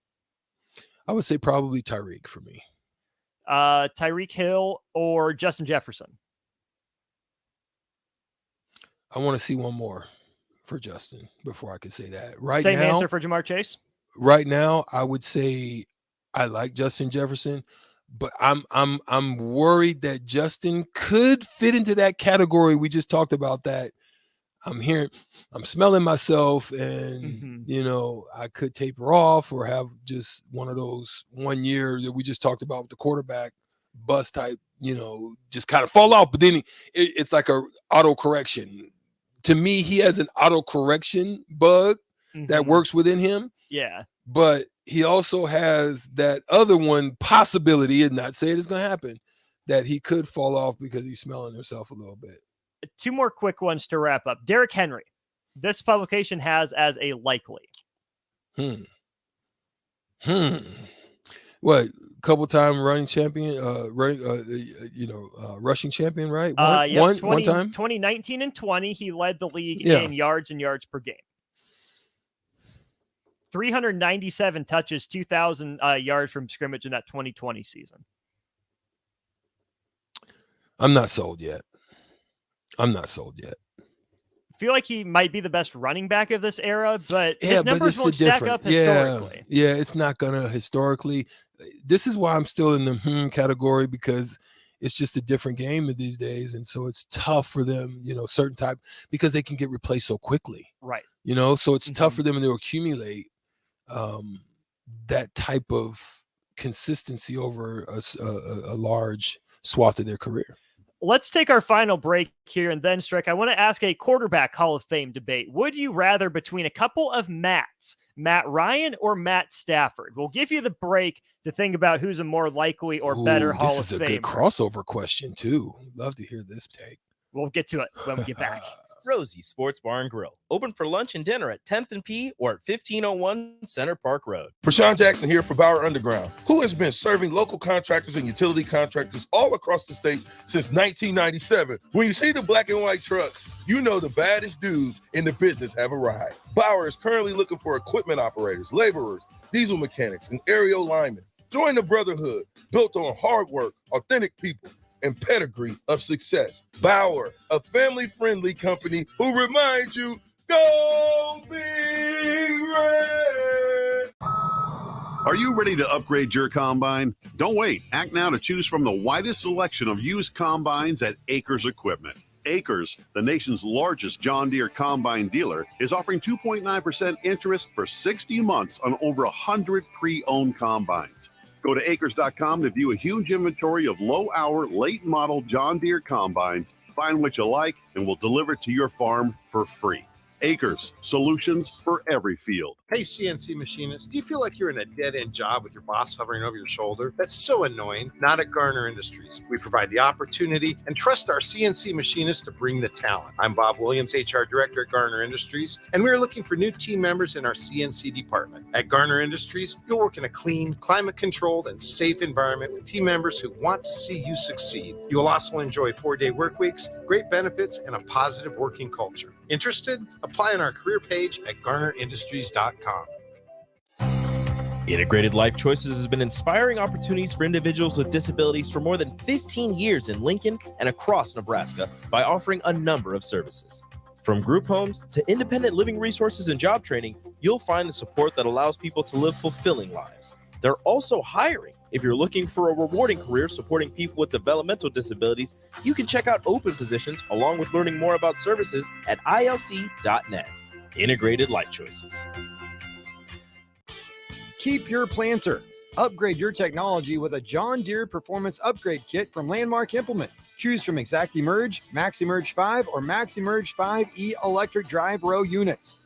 I would say probably Tyreek for me. Tyreek Hill or Justin Jefferson? I want to see one more for Justin before I could say that. Right Same now, answer for Jamar Chase? Right now, I would say I like Justin Jefferson, but I'm worried that Justin could fit into that category we just talked about. That I'm smelling myself, and I could taper off or have just one of those 1 year that we just talked about with the quarterback bust type, just kind of fall off. But then it's like a auto correction. To me, he has an auto correction bug that works within him. Yeah. But he also has that other one possibility, and not saying it's going to happen, that he could fall off because he's smelling himself a little bit. 2 more quick ones to wrap up. Derrick Henry. This publication has as a likely. What? Couple-time running champion, rushing champion, right? One time. 2019 and 20, he led the league in yards and yards per game. 397 touches, 2,000 yards from scrimmage in that 2020 season. I'm not sold yet. I feel like he might be the best running back of this era, but his numbers won't stack up historically. Yeah, it's not gonna historically. This is why I'm still in the category, because it's just a different game these days, and so it's tough for them, certain type, because they can get replaced so quickly. Right. So it's tough for them to accumulate that type of consistency over a large swath of their career. Let's take our final break here, and then, Strick, I want to ask a quarterback Hall of Fame debate. Would you rather between a couple of Matts, Matt Ryan or Matt Stafford? We'll give you the break to think about who's a more likely or better Hall of Fame. This is a good crossover question, too. Love to hear this take. We'll get to it when we get back. Rosie's Sports Bar and Grill. Open for lunch and dinner at 10th and P or at 1501 Center Park Road. Prashawn Jackson here for Bauer Underground, who has been serving local contractors and utility contractors all across the state since 1997. When you see the black and white trucks, you know the baddest dudes in the business have arrived. Bauer is currently looking for equipment operators, laborers, diesel mechanics, and aerial linemen. Join the brotherhood built on hard work, authentic people, and pedigree of success. Bauer, a family-friendly company who reminds you, go Big Red! Are you ready to upgrade your combine? Don't wait. Act now to choose from the widest selection of used combines at Acres Equipment. Acres, the nation's largest John Deere combine dealer, is offering 2.9% interest for 60 months on over 100 pre-owned combines. Go to acres.com to view a huge inventory of low-hour, late-model John Deere combines. Find what you like, and we'll deliver it to your farm for free. Acres, solutions for every field. Hey, CNC machinists, do you feel like you're in a dead-end job with your boss hovering over your shoulder? That's so annoying. Not at Garner Industries. We provide the opportunity and trust our CNC machinists to bring the talent. I'm Bob Williams, HR Director at Garner Industries, and we're looking for new team members in our CNC department. At Garner Industries, you'll work in a clean, climate-controlled, and safe environment with team members who want to see you succeed. You will also enjoy 4-day work weeks, great benefits, and a positive working culture. Interested? Apply on our career page at garnerindustries.com. Integrated Life Choices has been inspiring opportunities for individuals with disabilities for more than 15 years in Lincoln and across Nebraska by offering a number of services. From group homes to independent living resources and job training, you'll find the support that allows people to live fulfilling lives. They're also hiring. If you're looking for a rewarding career supporting people with developmental disabilities, you can check out open positions along with learning more about services at ilc.net. Integrated Life Choices. Keep your planter. Upgrade your technology with a John Deere Performance Upgrade Kit from Landmark Implement. Choose from ExactEmerge, MaxiMerge 5, or MaxiMerge 5E electric drive row units.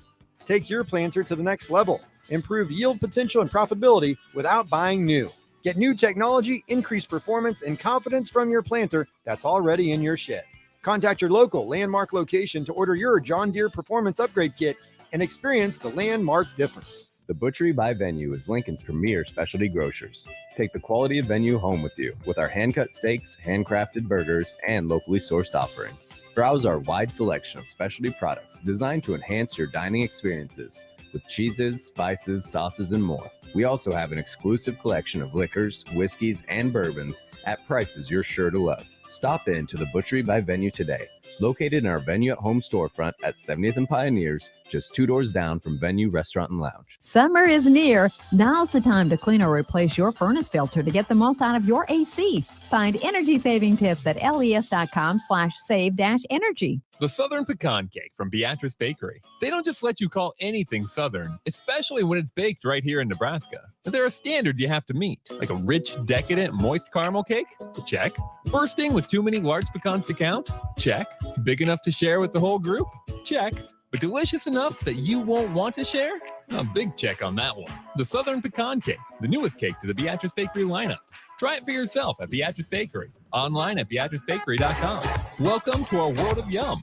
Take your planter to the next level. Improve yield potential and profitability without buying new. Get new technology, increased performance, and confidence from your planter that's already in your shed. Contact your local Landmark location to order your John Deere Performance Upgrade Kit and experience the Landmark difference. The Butchery by Venue is Lincoln's premier specialty grocers. Take the quality of Venue home with you with our hand-cut steaks, handcrafted burgers, and locally sourced offerings. Browse our wide selection of specialty products designed to enhance your dining experiences with cheeses, spices, sauces, and more. We also have an exclusive collection of liquors, whiskeys, and bourbons at prices you're sure to love. Stop in to the Butchery by Venue today, located in our Venue at Home storefront at 70th and Pioneers, just 2 doors down from Venue Restaurant and Lounge. Summer is near. Now's the time to clean or replace your furnace filter to get the most out of your AC. Find energy saving tips at les.com/save-energy. The Southern Pecan Cake from Beatrice Bakery. They don't just let you call anything Southern, especially when it's baked right here in Nebraska. There are standards you have to meet, like a rich, decadent, moist caramel cake? Check. Bursting with too many large pecans to count? Check. Big enough to share with the whole group? Check. But delicious enough that you won't want to share? A big check on that one. The Southern Pecan Cake, the newest cake to the Beatrice Bakery lineup. Try it for yourself at Beatrice Bakery. Online at beatricebakery.com. Welcome to our world of yum.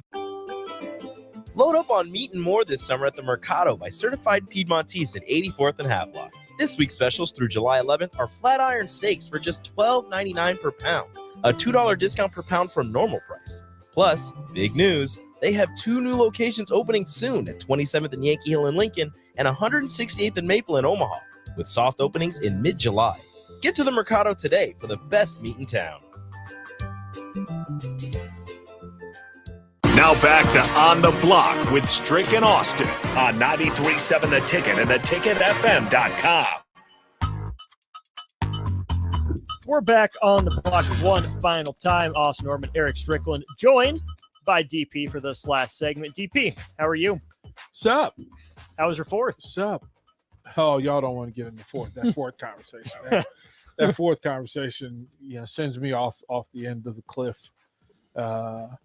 Load up on meat and more this summer at the Mercado by Certified Piedmontese at 84th and Havelock. This week's specials through July 11th are flat iron steaks for just $12.99 per pound, a $2 discount per pound from normal price. Plus, big news, they have 2 new locations opening soon at 27th and Yankee Hill in Lincoln and 168th and Maple in Omaha, with soft openings in mid-July. Get to the Mercado today for the best meat in town. Now back to On the Block with Strick and Austin on 93.7 The Ticket and theticketfm.com. We're back on the block one final time. Austin Norman, Eric Strickland, joined by DP for this last segment. DP, how are you? Sup? How was your fourth? Sup? Oh, y'all don't want to get into that fourth conversation. That fourth conversation, sends me off the end of the cliff. I'm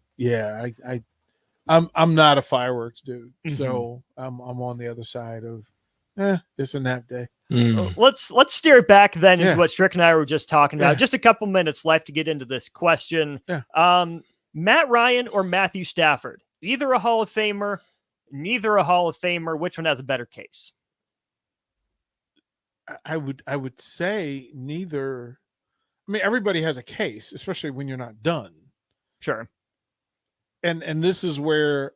not a fireworks dude, so I'm on the other side of it's a nap day. Let's steer it back then into what Strick and I were just talking about. Just a couple minutes left to get into this question. Matt Ryan or Matthew Stafford? Either a Hall of Famer, neither a Hall of Famer. Which one has a better case? I would say neither. I mean, everybody has a case, especially when you're not done. Sure. And this is where,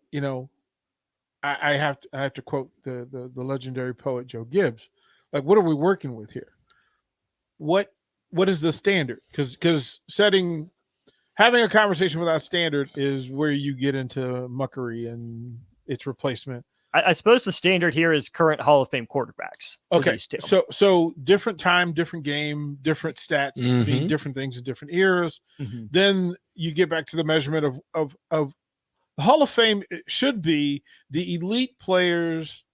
I have to quote the legendary poet Joe Gibbs. Like, what are we working with here? What is the standard? Because having a conversation without standard is where you get into muckery and its replacement. I suppose the standard here is current Hall of Fame quarterbacks. Okay, so different time, different game, different stats, mean different things in different eras. Then you get back to the measurement of the Hall of Fame. It should be the elite players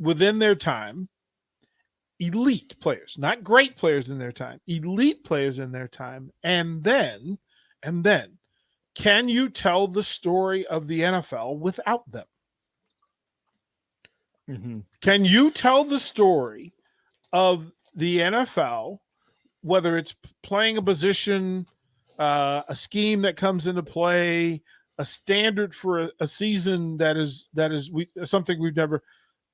within their time. Elite players, not great players in their time, elite players in their time. And then, can you tell the story of the NFL without them? Can you tell the story of the NFL, whether it's playing a position, a scheme that comes into play, a standard for a season that is something we've never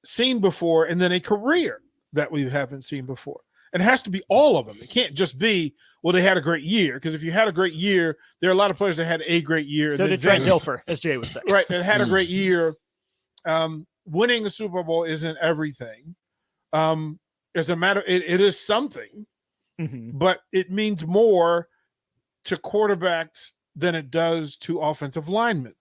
seen before, and then a career that we haven't seen before? It has to be all of them. It can't just be, well, they had a great year. Because if you had a great year, there are a lot of players that had a great year. So did Trent Dilfer, as Jay would say. Right, that had a great year. Winning the Super Bowl isn't everything. As a matter, it is something, but it means more to quarterbacks than it does to offensive linemen.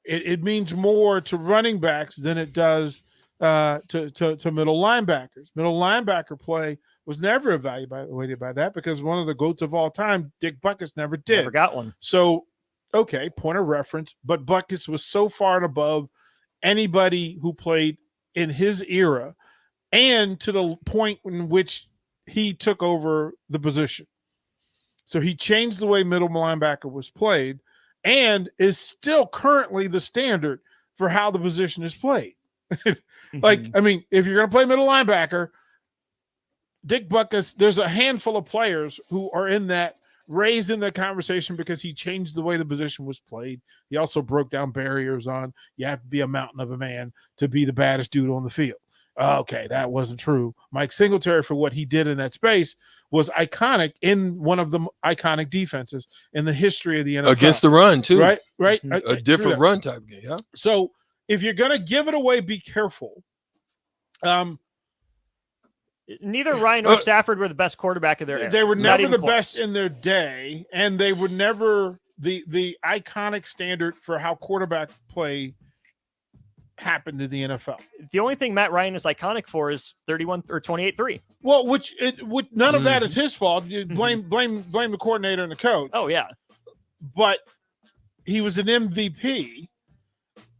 It means more to running backs than it does to middle linebackers. Middle linebacker play was never evaluated by that because one of the GOATs of all time, Dick Butkus, never did. Never got one. So, okay, point of reference, but Butkus was so far and above anybody who played in his era and to the point in which he took over the position. So he changed the way middle linebacker was played and is still currently the standard for how the position is played. Like, I mean, if you're going to play middle linebacker, Dick Butkus, there's a handful of players who are raised in the conversation because he changed the way the position was played. He also broke down barriers on you have to be a mountain of a man to be the baddest dude on the field. Okay, that wasn't true. Mike Singletary, for what he did in that space, was iconic in one of the iconic defenses in the history of the NFL. Against the run, too. Right. A different run type game, yeah. So if you're going to give it away, be careful. Neither Ryan nor Stafford were the best quarterback of their era. They were Not never even the close. best in their day, and they were never the iconic standard for how quarterback play happened in the NFL. The only thing Matt Ryan is iconic for is 31 or 28-3. Well, which none of that is his fault. You blame the coordinator and the coach. Oh yeah, but he was an MVP,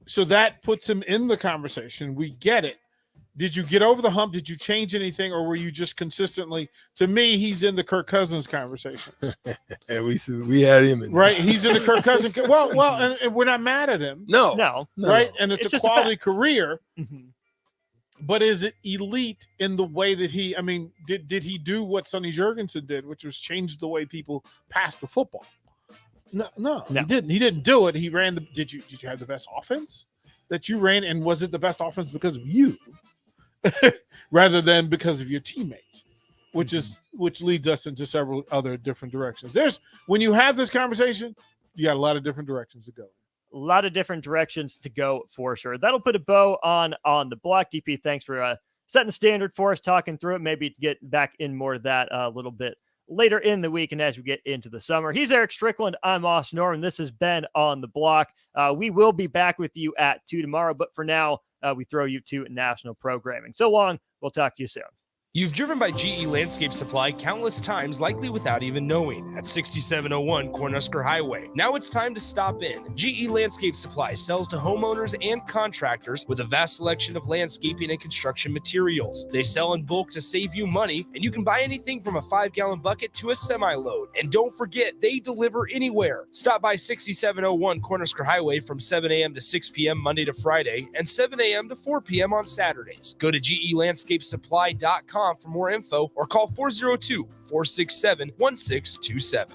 so that puts him in the conversation. We get it. Did you get over the hump? Did you change anything, or were you just consistently? To me, he's in the Kirk Cousins conversation. And we had him in there. Right, he's in the Kirk Cousins. Well, and we're not mad at him. No. Right, and it's a just quality career. But is it elite in the way that he? I mean, did he do what Sonny Jurgensen did, which was change the way people pass the football? No, he didn't. He didn't do it. He ran the. Did you have the best offense that you ran, and was it the best offense because of you? Rather than because of your teammates, which leads us into several other different directions. When you have this conversation, you got a lot of different directions to go. A lot of different directions to go for sure. That'll put a bow on the block. DP, thanks for setting the standard for us, talking through it. Maybe to get back in more of that a little bit later in the week and as we get into the summer. He's Eric Strickland. I'm Austin Norman. This has been On the Block. We will be back with you at 2 tomorrow, but for now, we throw you to national programming. So long. We'll talk to you soon. You've driven by GE Landscape Supply countless times, likely without even knowing, at 6701 Cornhusker Highway. Now it's time to stop in. GE Landscape Supply sells to homeowners and contractors with a vast selection of landscaping and construction materials. They sell in bulk to save you money, and you can buy anything from a 5-gallon bucket to a semi-load. And don't forget, they deliver anywhere. Stop by 6701 Cornhusker Highway from 7 a.m. to 6 p.m. Monday to Friday and 7 a.m. to 4 p.m. on Saturdays. Go to GELandscapesupply.com for more info or call 402-467-1627.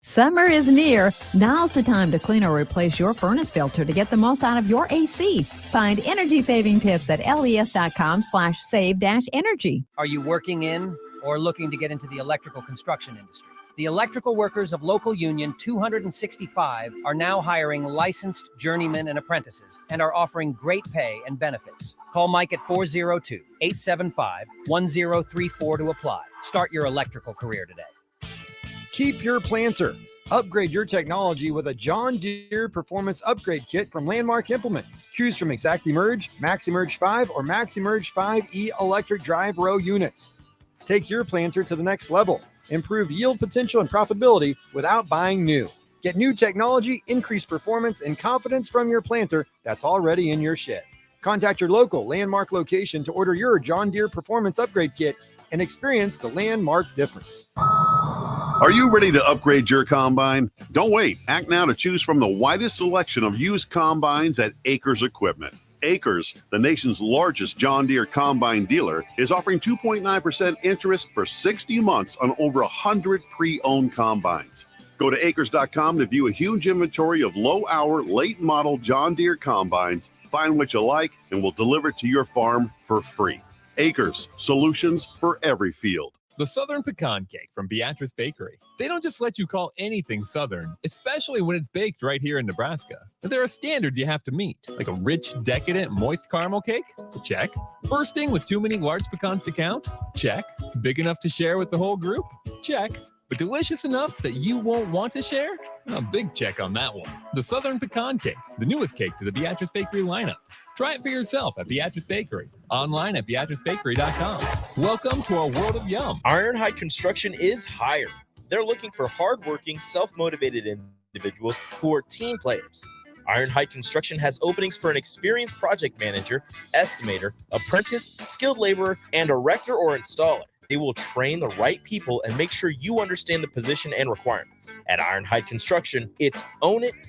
Summer is near. Now's the time to clean or replace your furnace filter to get the most out of your AC. Find energy-saving tips at les.com/save-energy. Are you working in or looking to get into the electrical construction industry? The electrical workers of local union 265 are now hiring licensed journeymen and apprentices and are offering great pay and benefits. Call Mike at 402-875-1034 to apply. Start your electrical career today. Keep your planter. Upgrade your technology with a John Deere Performance Upgrade Kit from Landmark Implement. Choose from ExactEmerge, MaxiMerge 5, or MaxiMerge 5E electric drive row units. Take your planter to the next level. Improve yield potential and profitability without buying new. Get new technology, increased performance, and confidence from your planter that's already in your shed. Contact your local Landmark location to order your John Deere Performance Upgrade Kit and experience the Landmark difference. Are you ready to upgrade your combine? Don't wait. Act now to choose from the widest selection of used combines at Acres Equipment. Acres, the nation's largest John Deere combine dealer, is offering 2.9% interest for 60 months on over 100 pre-owned combines. Go to acres.com to view a huge inventory of low-hour, late-model John Deere combines. Find what you like, and we'll deliver it to your farm for free. Acres, solutions for every field. The Southern Pecan Cake from Beatrice Bakery. They don't just let you call anything Southern, especially when it's baked right here in Nebraska. There are standards you have to meet, like a rich, decadent, moist caramel cake? Check. Bursting with too many large pecans to count? Check. Big enough to share with the whole group? Check. But delicious enough that you won't want to share? A big check on that one. The Southern Pecan Cake, the newest cake to the Beatrice Bakery lineup. Try it for yourself at Beatrice Bakery. Online at BeatriceBakery.com. Welcome to our world of yum. Ironhide Construction is hiring. They're looking for hardworking, self-motivated individuals who are team players. Ironhide Construction has openings for an experienced project manager, estimator, apprentice, skilled laborer, and erector or installer. They will train the right people and make sure you understand the position and requirements. At Ironhide Construction, it's own it,